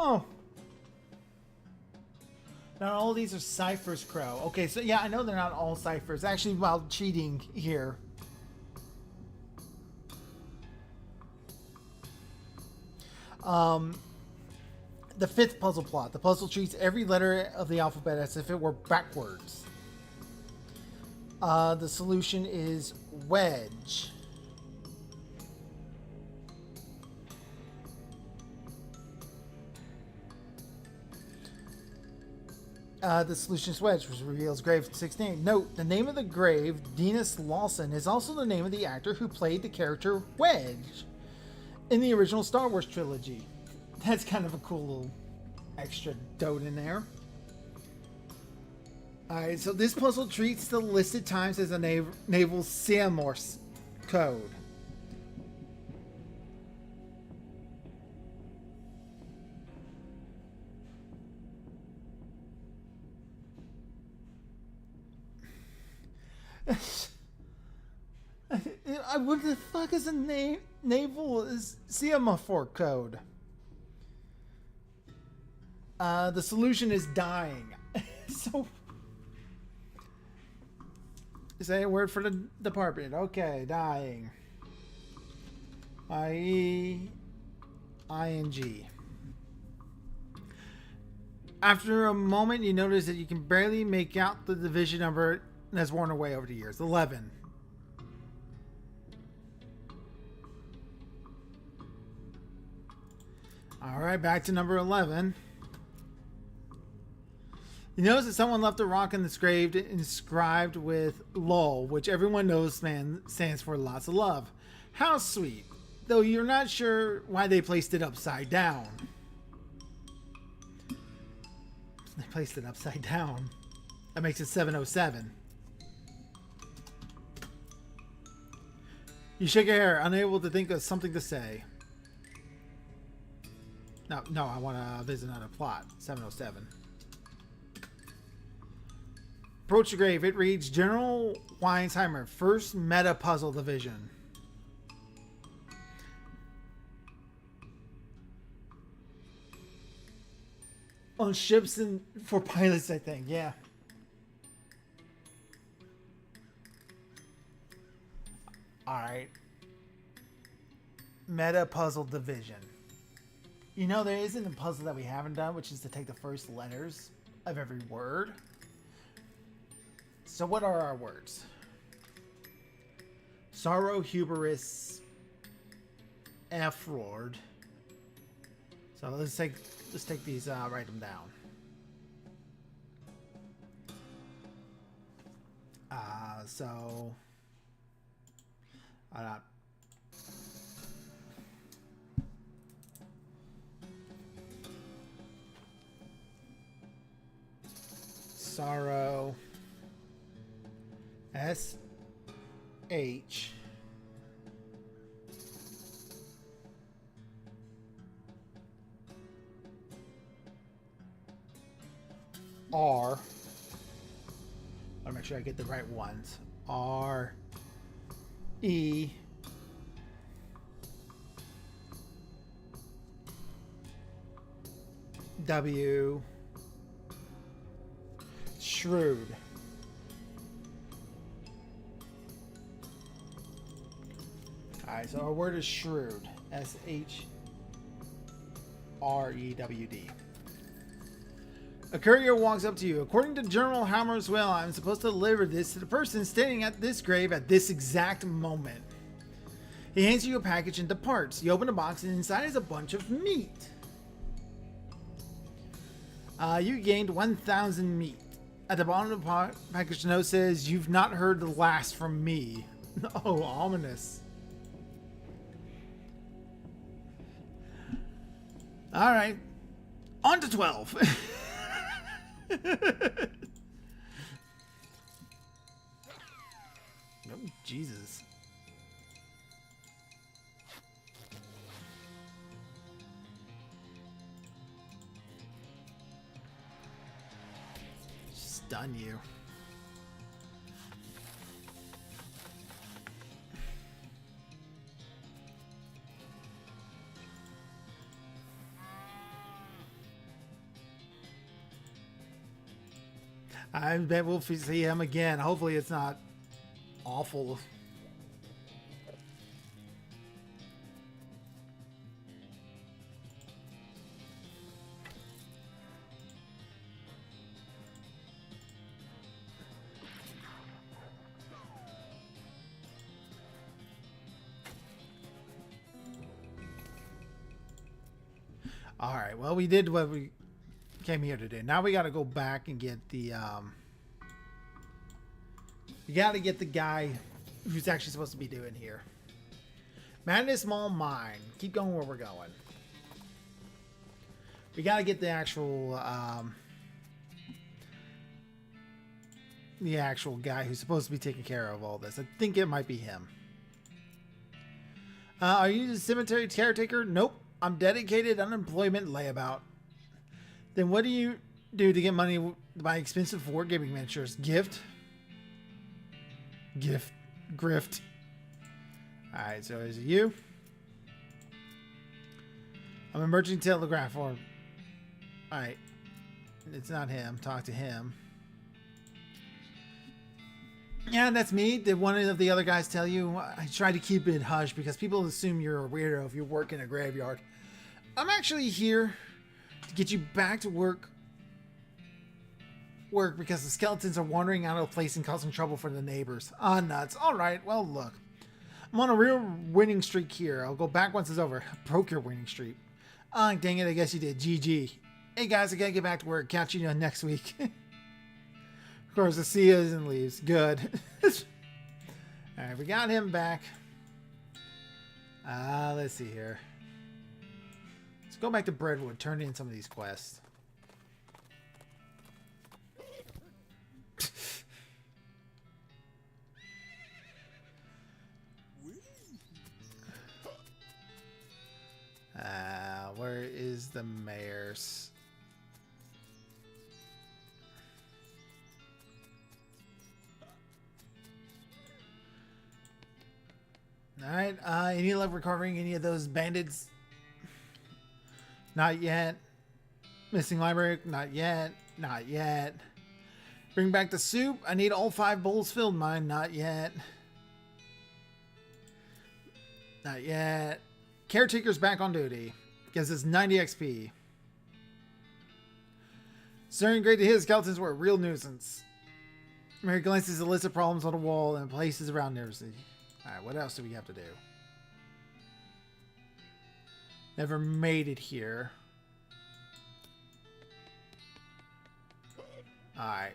Oh. Not all of these are ciphers, Crow. Okay, so yeah, I know they're not all ciphers. Actually, while cheating here. The 5th puzzle plot. The puzzle treats every letter of the alphabet as if it were backwards. The solution is wedge. The solution is wedge, which reveals grave 16. Note, the name of the grave, Denis Lawson, is also the name of the actor who played the character Wedge in the original Star Wars trilogy. That's kind of a cool little extra dote in there. Alright, so this puzzle treats the listed times as a naval Morse code. What the fuck is a naval semaphore code? The solution is dying. So, is that a word for the department? Okay, dying. I-E-I-N-G. After a moment, you notice that you can barely make out the division number that's worn away over the years. 11. Alright, back to number 11. You notice that someone left a rock in this grave inscribed with LOL, which everyone knows stands for lots of love. How sweet. Though you're not sure why they placed it upside down. They placed it upside down. That makes it 707. You shake your hair, unable to think of something to say. No, I want to visit another plot. 707. Approach the grave. It reads General Weinsheimer, first meta puzzle division. On ships and for pilots, I think. Yeah. Alright. Meta puzzle division. You know, there isn't a puzzle that we haven't done, which is to take the first letters of every word. So what are our words? Sorrow, hubris, F-word. So let's take these, write them down. So sorrow, S-H, R. I'll make sure I get the right ones. R, E, W, shrewd. Alright, so our word is shrewd. S-H-R-E-W-D. A courier walks up to you. According to General Hammer's will, I'm supposed to deliver this to the person standing at this grave at this exact moment. He hands you a package and departs. You open the box and inside is a bunch of meat. You gained 1,000 meat. At the bottom of the package note says, "You've not heard the last from me." Oh, ominous. Alright. On to 12. Oh, Jesus. Stun you. I bet we'll see him again. Hopefully it's not awful. All right. Well, we did what we came here to do. Now we got to go back and get the you got to get the guy who's actually supposed to be doing here. Madness Mall Mine. Keep going where we're going. We got to get the actual guy who's supposed to be taking care of all this. I think it might be him. Are you the cemetery caretaker? Nope. I'm dedicated unemployment layabout. Then what do you do to get money to buy expensive wargaming miniatures? Gift? Gift. Grift. Alright, so is it you? I'm a merchant telegraph for... Alright. It's not him. Talk to him. Yeah, that's me. Did one of the other guys tell you? I try to keep it hush because people assume you're a weirdo if you work in a graveyard. I'm actually here to get you back to work because the skeletons are wandering out of place and causing trouble for the neighbors. Ah, nuts. Alright, well, look. I'm on a real winning streak here. I'll go back once it's over. Broke your winning streak. Ah, dang it, I guess you did. GG. Hey, guys, I gotta get back to work. Catch you next week. Of course, the sea is and leaves. Good. Alright, we got him back. Let's see here. Let's go back to Breadwood. Turn in some of these quests. Where is the mayor's? Alright, any luck recovering any of those bandits? Not yet. Missing library? Not yet. Not yet. Bring back the soup? I need all 5 bowls filled. Mine? Not yet. Not yet. Caretaker's back on duty. Gives us 90 XP. Starting great to hit, skeletons were a real nuisance. Mary glances at a list of problems on the wall and places around Nervously. Alright, what else do we have to do? Never made it here. Alright.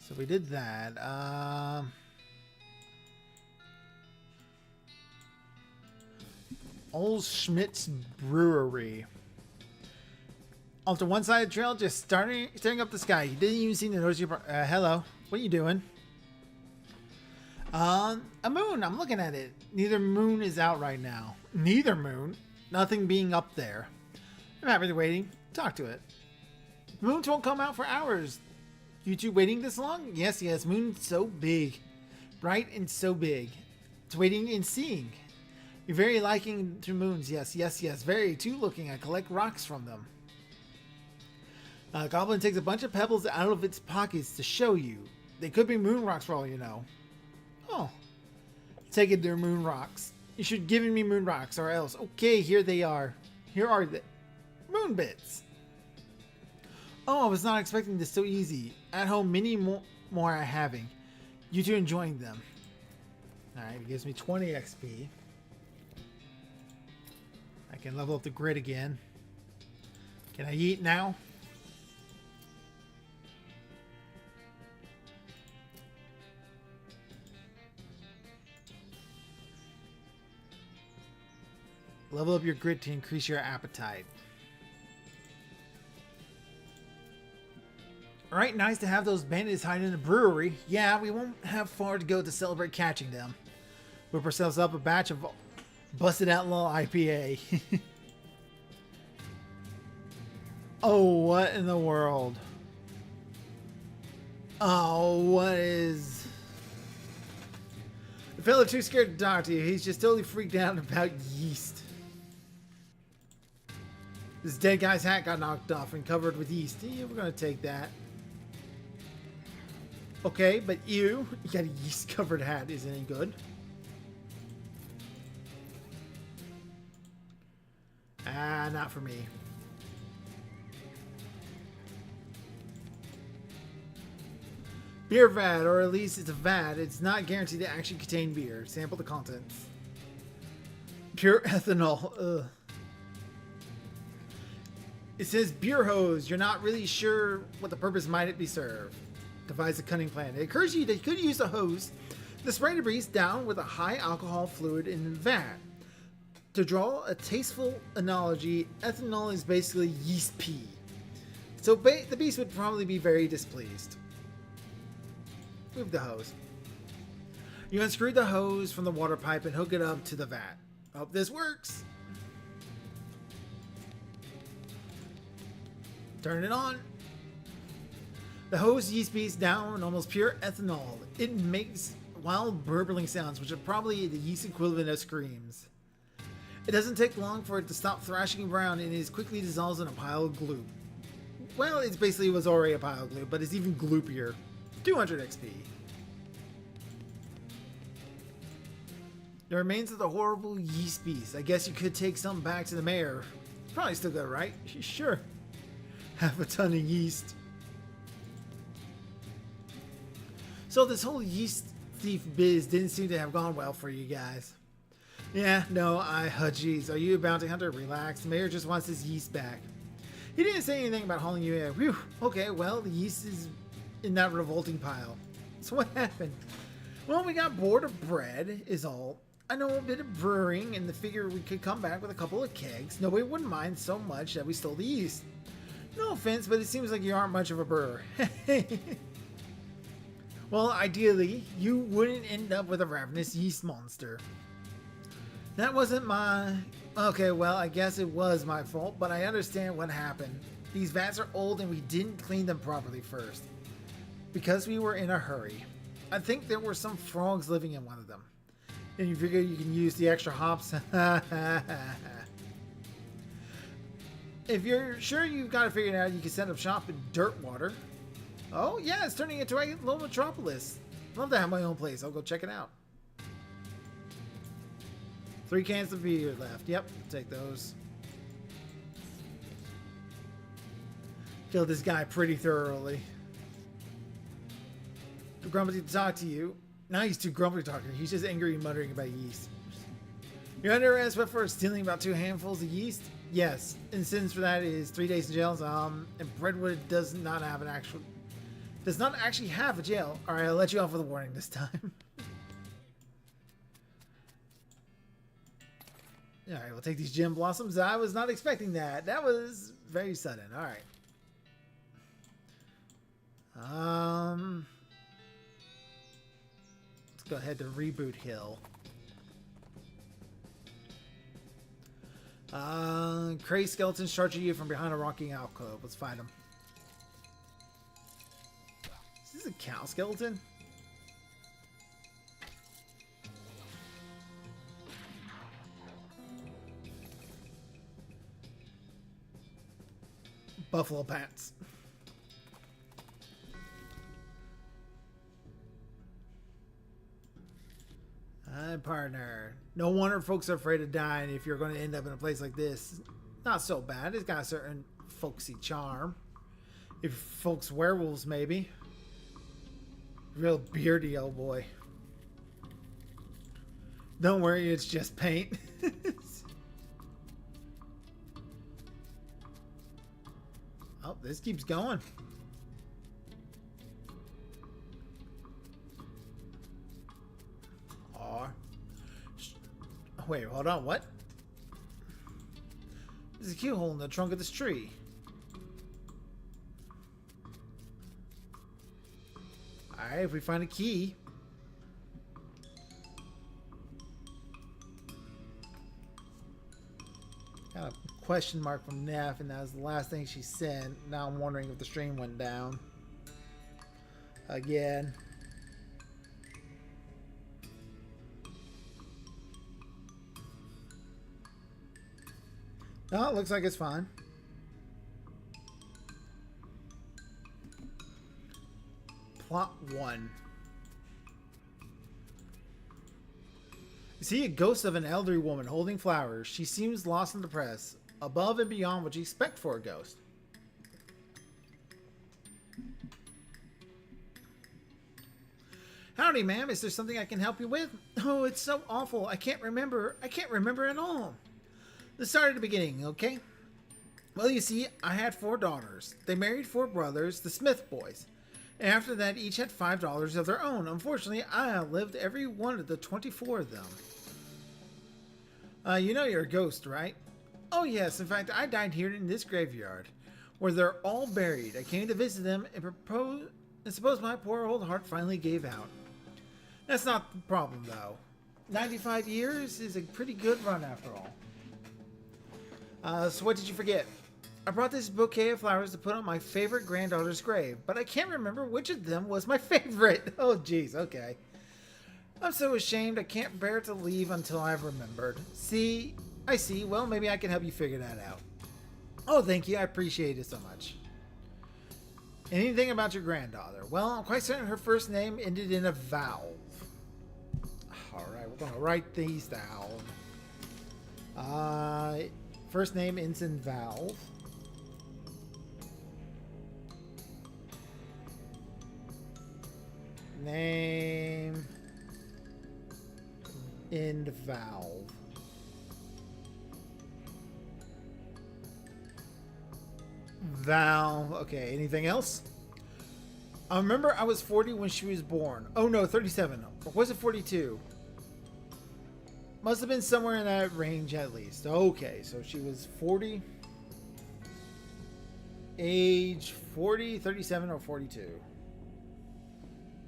So we did that. Old Schmidt's Brewery. Off to one side of the trail, just staring up the sky. You didn't even seem to notice your... hello. What are you doing? A moon. I'm looking at it. Neither moon is out right now. Neither moon. Nothing being up there. I'm happy to waiting. Talk to it. Moons won't come out for hours. You two waiting this long? Yes, yes. Moon's so big. Bright and so big. It's waiting and seeing. You're very liking to moons. Yes, yes, yes. Very too looking. I collect rocks from them. Goblin takes a bunch of pebbles out of its pockets to show you. They could be moon rocks for all you know. Oh. Take it, they're moon rocks. You should give me moon rocks or else. Okay, here they are. Here are the moon bits. Oh, I was not expecting this so easy. At home, many more are having. You two enjoying them. Alright, it gives me 20 XP. I can level up the grid again. Can I eat now? Level up your grit to increase your appetite. Alright, nice to have those bandits hiding in the brewery. Yeah, we won't have far to go to celebrate catching them. Whip ourselves up a batch of busted outlaw IPA. Oh, what in the world? Oh, what is... The fella too scared to talk to you. He's just totally freaked out about yeast. This dead guy's hat got knocked off and covered with yeast. Yeah, we're gonna take that. Okay, but you got a yeast covered hat. Isn't any good? Ah, not for me. Beer vat, or at least it's a vat. It's not guaranteed to actually contain beer. Sample the contents. Pure ethanol. Ugh. It says beer hose. You're not really sure what the purpose might be served. Devise a cunning plan. It occurs to you that you could use a hose to spray debris down with a high alcohol fluid in the vat. To draw a tasteful analogy, ethanol is basically yeast pee. So the beast would probably be very displeased. Move the hose. You unscrew the hose from the water pipe and hook it up to the vat. Hope this works. Turn it on. The hose yeast beats down almost pure ethanol. It makes wild burbling sounds, which are probably the yeast equivalent of screams. It doesn't take long for it to stop thrashing around, and it is quickly dissolves in a pile of glue. Well, it basically was already a pile of glue, but it's even gloopier. 200 XP. The remains of the horrible yeast beast. I guess you could take some back to the mayor. Probably still good, right? Sure. Half a ton of yeast. So this whole yeast thief biz didn't seem to have gone well for you guys. Yeah, no, geez, are you a bounty hunter? Relax, the mayor just wants his yeast back. He didn't say anything about hauling you in. Whew, okay, well, the yeast is in that revolting pile. So what happened? Well, we got bored of bread, is all. I know a bit of brewing, and the figure we could come back with a couple of kegs. Nobody wouldn't mind so much that we stole the yeast. No offense, but it seems like you aren't much of a brewer. Well, ideally, you wouldn't end up with a ravenous yeast monster. That wasn't my... Okay, well, I guess it was my fault, but I understand what happened. These vats are old and we didn't clean them properly first. because we were in a hurry. I think there were some frogs living in one of them. And you figure you can use the extra hops? If you're sure you've got it figured out, you can set up shop in Dirtwater. Oh, yeah, it's turning into a little metropolis. Love to have my own place. I'll go check it out. 3 cans of beer left. Yep, take those. Killed this guy pretty thoroughly. Too grumpy to talk to you. Now he's too grumpy to talk to you. He's just angry and muttering about yeast. You're under arrest for stealing about 2 handfuls of yeast? Yes. And sentence for that is 3 days in jail. And Brentwood does not actually have a jail. Alright, I'll let you off with a warning this time. Alright, we'll take these gem blossoms. I was not expecting that. That was very sudden. Alright. Let's go ahead to Reboot Hill. Cray skeletons charging you from behind a rocking alcove. Let's find them. Is this a cow skeleton? Buffalo pants. Partner. No wonder folks are afraid of dying if you're going to end up in a place like this. Not so bad. It's got a certain folksy charm. If folks werewolves, maybe. Real beardy old boy. Don't worry, it's just paint. Oh, this keeps going. Wait, hold on, what? There's a keyhole in the trunk of this tree. Alright, if we find a key. Got a question mark from Neff, and that was the last thing she sent. Now I'm wondering if the stream went down. Again. No, it looks like it's fine. Plot 1. You see a ghost of an elderly woman holding flowers. She seems lost and depressed, above and beyond what you expect for a ghost. Howdy, ma'am. Is there something I can help you with? Oh, it's so awful. I can't remember at all. Let's start at the beginning, okay? Well, you see, I had 4 daughters. They married 4 brothers, the Smith boys. And after that, each had $5 of their own. Unfortunately, I outlived every one of the 24 of them. You know you're a ghost, right? Oh, yes. In fact, I died here in this graveyard, where they're all buried. I came to visit them and suppose my poor old heart finally gave out. That's not the problem, though. 95 years is a pretty good run, after all. So what did you forget? I brought this bouquet of flowers to put on my favorite granddaughter's grave, but I can't remember which of them was my favorite. Oh, jeez, okay. I'm so ashamed I can't bear to leave until I've remembered. See? I see. Well, maybe I can help you figure that out. Oh, thank you. I appreciate it so much. Anything about your granddaughter? Well, I'm quite certain her first name ended in a vowel. Alright, we're going to write these down. First name ends in valve. Name end valve. Valve. Okay, anything else? I remember I was 40 when she was born. Oh no, 37. Or was it 42? Must have been somewhere in that range at least. Okay, so she was 40. Age 40, 37, or 42.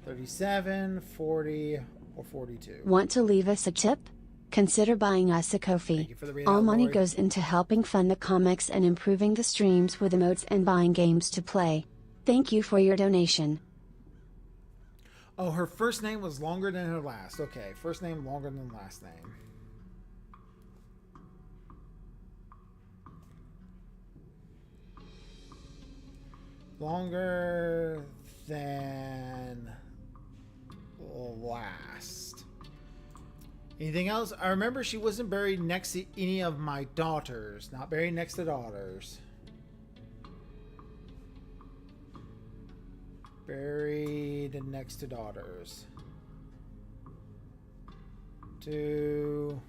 37, 40, or 42. Want to leave us a tip? Consider buying us a Ko-fi. All money goes into helping fund the comics and improving the streams with emotes and buying games to play. Thank you for your donation. Oh, her first name was longer than her last. Okay, first name longer than last name. Longer than last. Anything else? I remember she wasn't buried next to any of my daughters. Not buried next to daughters. Buried next to daughters. To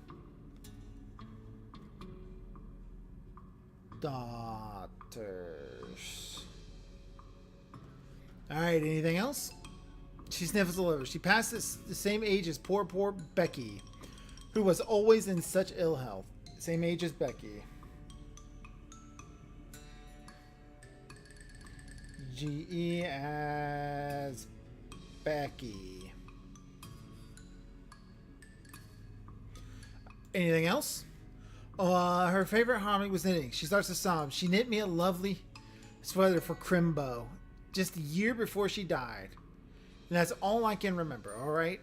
daughters. Alright, anything else? She sniffles all over. She passed the same age as poor Becky, who was always in such ill health. Same age as Becky. GE as Becky. Anything else? Her favorite hobby was knitting. She starts to sob. She knit me a lovely sweater for Crimbo just a year before she died. And that's all I can remember, alright?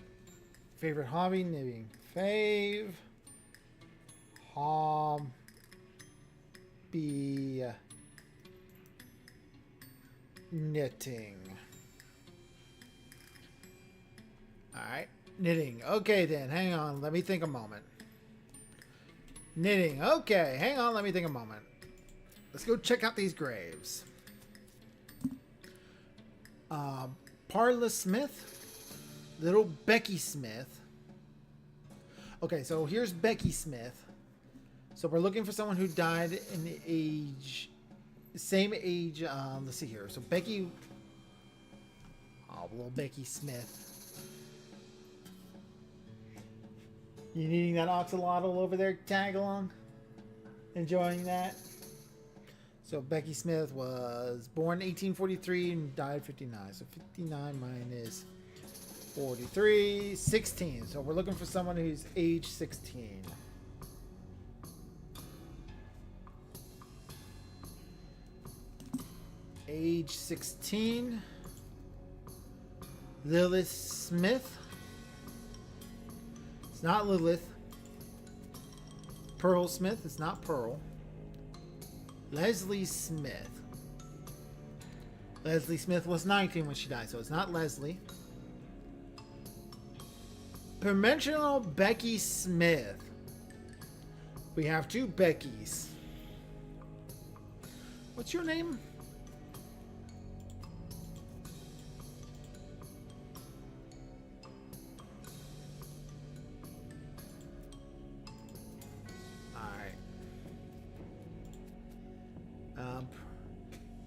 Favorite hobby, knitting. Fave. Hobby. Knitting. Alright. Knitting. Okay then, hang on. Let me think a moment. Knitting. Okay, hang on. Let me think a moment. Let's go check out these graves. Parla Smith. Little Becky Smith. Okay, so here's Becky Smith. So we're looking for someone who died in the age... Same age, let's see here. So Becky... Oh, little Becky Smith. You needing that oxalotl over there, tag along? Enjoying that? So Becky Smith was born 1843 and died 59. So 59 minus 43, 16. So we're looking for someone who's age 16. Age 16. Lilith Smith. It's not Lilith. Pearl Smith. It's not Pearl. Leslie Smith. Leslie Smith was 19 when she died, so it's not Leslie. Dimensional Becky Smith. We have two Beckys. What's your name?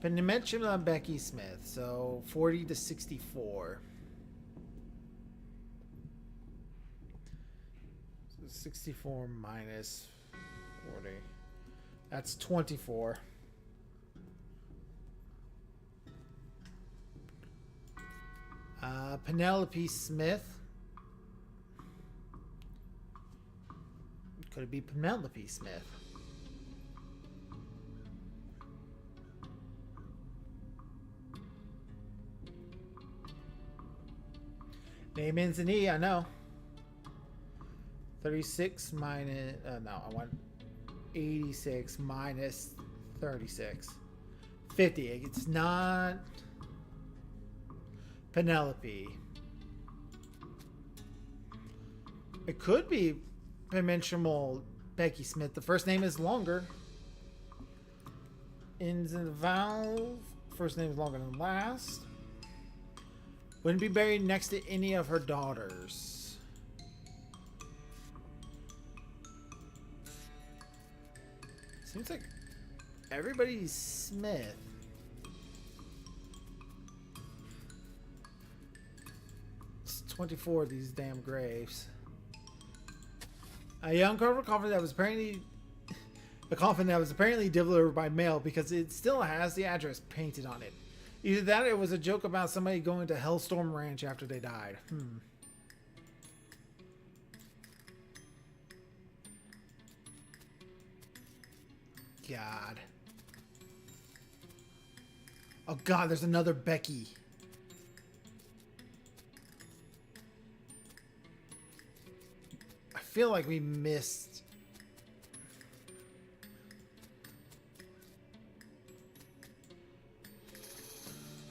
Dimensional Becky Smith, so 40 to 64. So 64 minus 40. That's 24. Penelope Smith. Could it be Penelope Smith? Name ends in E, I know. 36 minus... no, I want 86 minus 36. 50. It's not... Penelope. It could be dimensional Becky Smith. The first name is longer. Ends in the vowel. First name is longer than last. Wouldn't be buried next to any of her daughters. Seems like everybody's Smith. It's 24 of these damn graves. A young coffin that was apparently... A coffin that was apparently delivered by mail because it still has the address painted on it. Either that or it was a joke about somebody going to Hellstorm Ranch after they died. God. Oh God, there's another Becky. feel like we missed...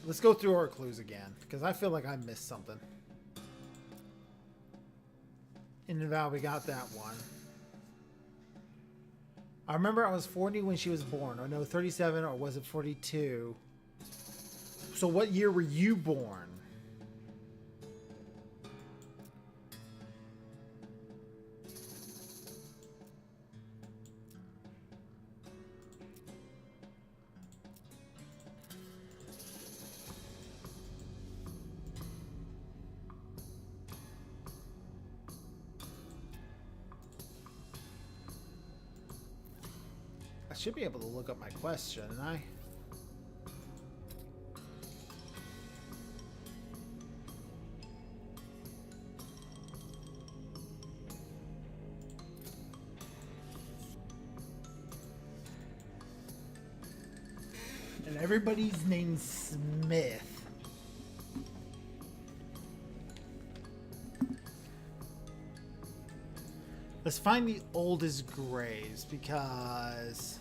Let's go through our clues again, because I feel like I missed something. In the vow, we got that one. I remember I was 40 when she was born. Or no, 37, or was it 42? So what year were you born? I should be able to look up my question, and I... And everybody's named Smith. Let's find the oldest graves, because...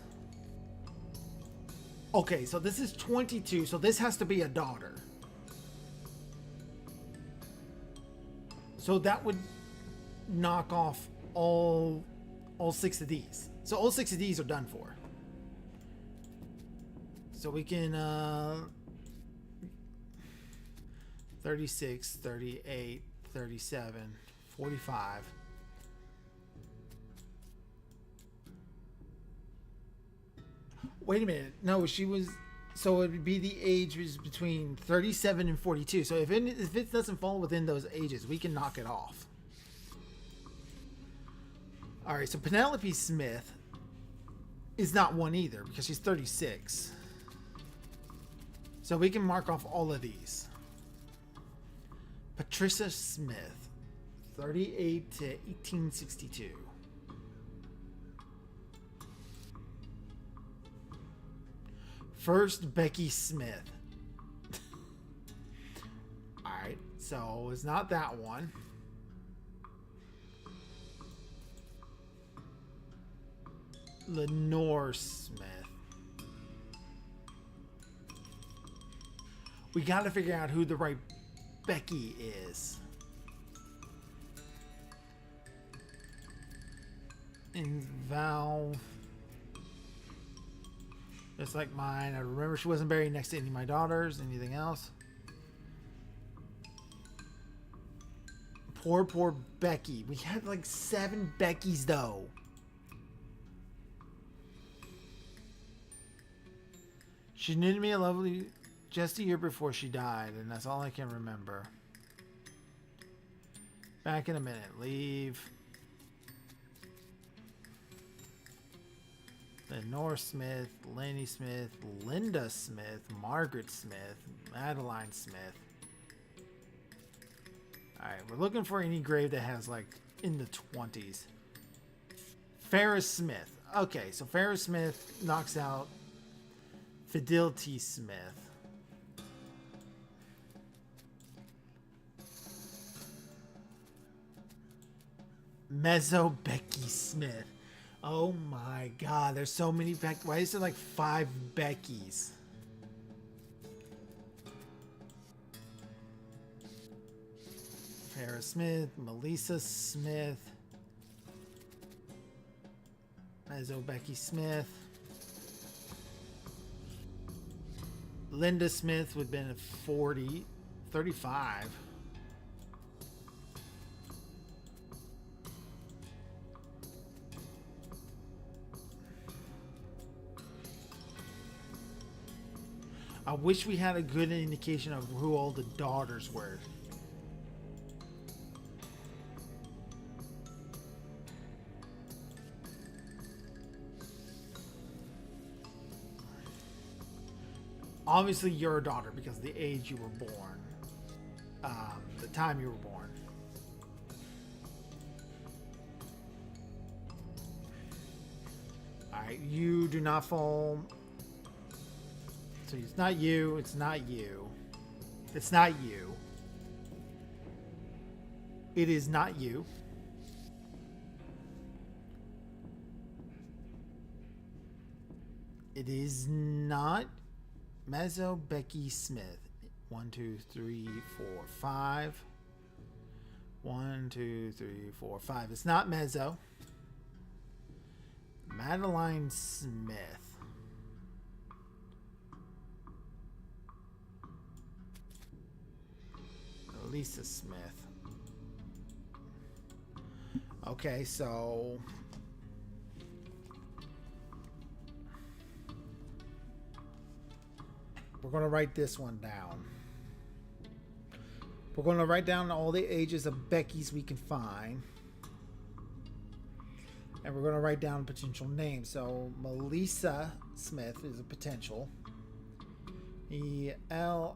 Okay, so this is 22, so this has to be a daughter. So that would knock off all 6 of these. So all 6 of these are done for. So we can 36, 38, 37, 45. Wait a minute. No, she was... So it would be the age was between 37 and 42. So if it doesn't fall within those ages, we can knock it off. Alright, so Penelope Smith is not one either, because she's 36. So we can mark off all of these. Patricia Smith, 38 to 1862. First, Becky Smith. Alright, so it's not that one. Lenore Smith. We gotta figure out who the right Becky is. And Val... Just like mine. I remember she wasn't buried next to any of my daughters. Anything else? Poor Becky. We had like 7 Beckys though. She knitted me a lovely just a year before she died, and that's all I can remember. Back in a minute. Leave. Lenore Smith, Lenny Smith, Linda Smith, Margaret Smith, Madeline Smith. Alright, we're looking for any grave that has like in the 20s. Ferris Smith. Okay, so Ferris Smith knocks out Fidelity Smith. Mezzo Becky Smith. Oh my god, there's so many Beck. Why is there like 5 Beckys? Farrah Smith, Melissa Smith, Mezzo Becky Smith. Linda Smith would have been 40, 35. I wish we had a good indication of who all the daughters were. Obviously, you're a daughter because of the age you were born. The time you were born. Alright, you do not fall... So it's not you, it's not you. It's not you. It is not you. It is not Mezzo Becky Smith. 1, 2, 3, 4, 5. 1, 2, 3, 4, 5. It's not Mezzo. Madeline Smith. Lisa Smith. Okay, so we're going to write this one down. We're going to write down all the ages of Becky's we can find. And we're going to write down potential names. So Melissa Smith is a potential. Elissa.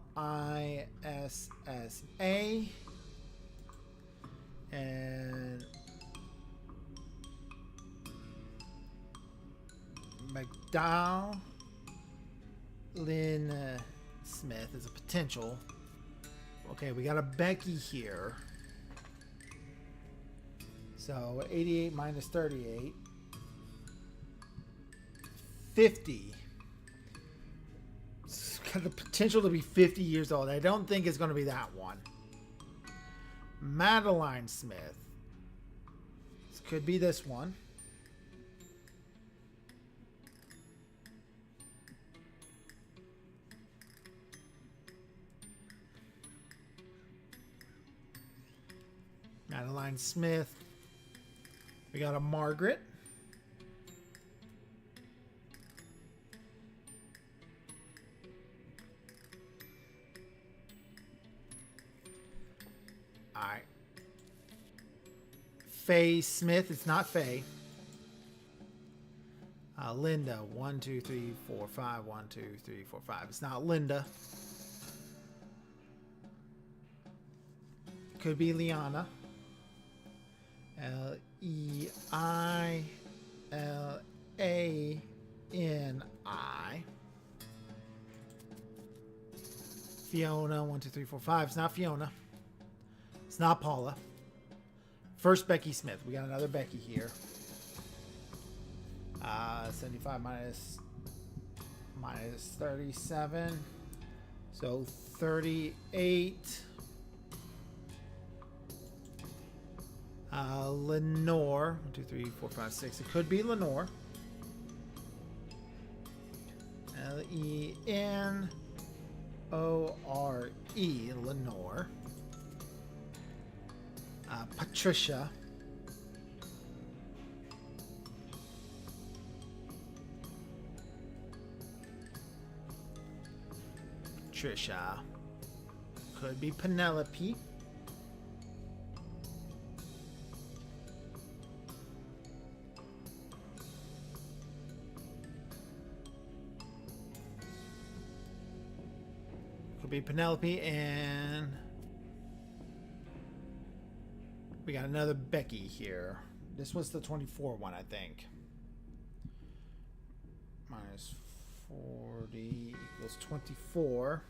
And McDowell Lynn Smith is a potential. Okay, we got a Becky here. So 88 minus 38. 50. It's got the potential to be 50 years old. I don't think it's going to be that one. Madeline Smith. This could be this one. Madeline Smith. We got a Margaret. All right. Faye Smith. It's not Faye. Linda. 1, 2, 3, 4, 5. 1, 2, 3, 4, 5. It's not Linda. Could be Liana. Leilani. Fiona. 1, 2, 3, 4, 5. It's not Fiona. It's not Paula. First Becky Smith. We got another Becky here. 75 minus 37. So 38. Lenore. 1, 2, 3, 4, 5, 6. It could be Lenore. Lenore. Lenore. Patricia. Patricia. Could be Penelope. Could be Penelope, and we got another Becky here. This was the 24 one, I think. Minus 40 equals 24.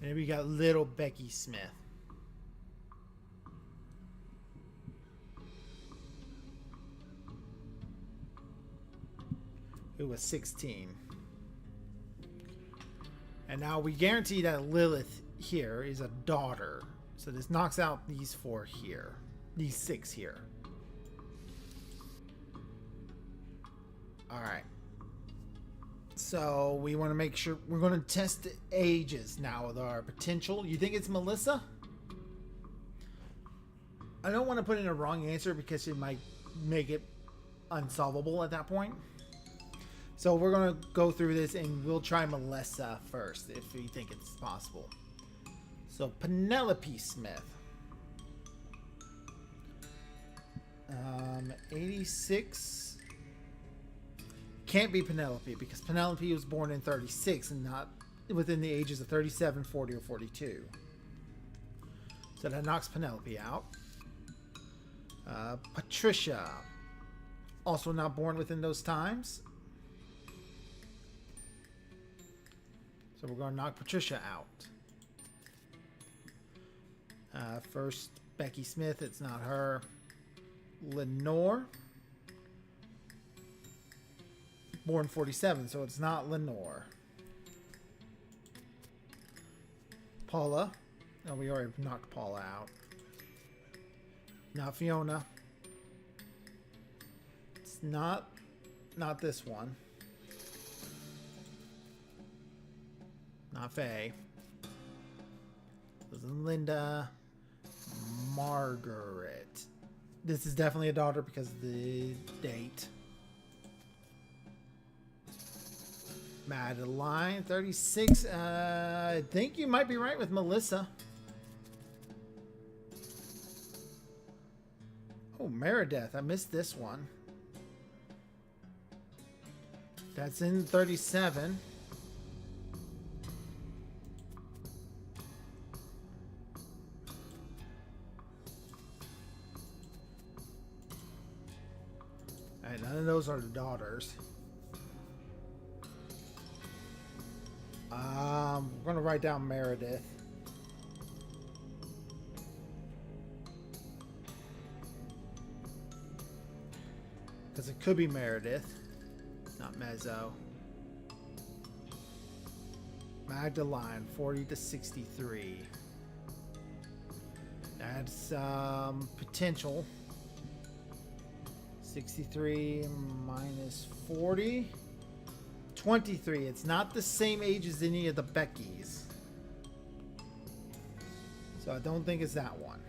And we got little Becky Smith. It was 16. And now we guarantee that Lilith here is a daughter. So this knocks out these 4 here. These 6 here. Alright. So we want to make sure we're going to test the ages now with our potential. You think it's Melissa? I don't want to put in a wrong answer because it might make it unsolvable at that point. So we're going to go through this and we'll try Melissa first if we think it's possible. So Penelope Smith. 86. Can't be Penelope because Penelope was born in 36 and not within the ages of 37, 40, or 42. So that knocks Penelope out. Patricia. Also not born within those times. So we're going to knock Patricia out. First Becky Smith, it's not her. Lenore. Born 47, so it's not Lenore. Paula. Oh, we already knocked Paula out. Not Fiona. It's not this one. Not Faye. This is Linda. Margaret. This is definitely a daughter because of the date. Madeline, 36. I think you might be right with Melissa. Oh, Meredith. I missed this one. That's in 37. Alright, none of those are the daughters. We're going to write down Meredith. Because it could be Meredith, not Mezzo. Magdalene, 40 to 63. That's potential. 63 minus 40. 23. It's not the same age as any of the Beckys. So I don't think it's that one.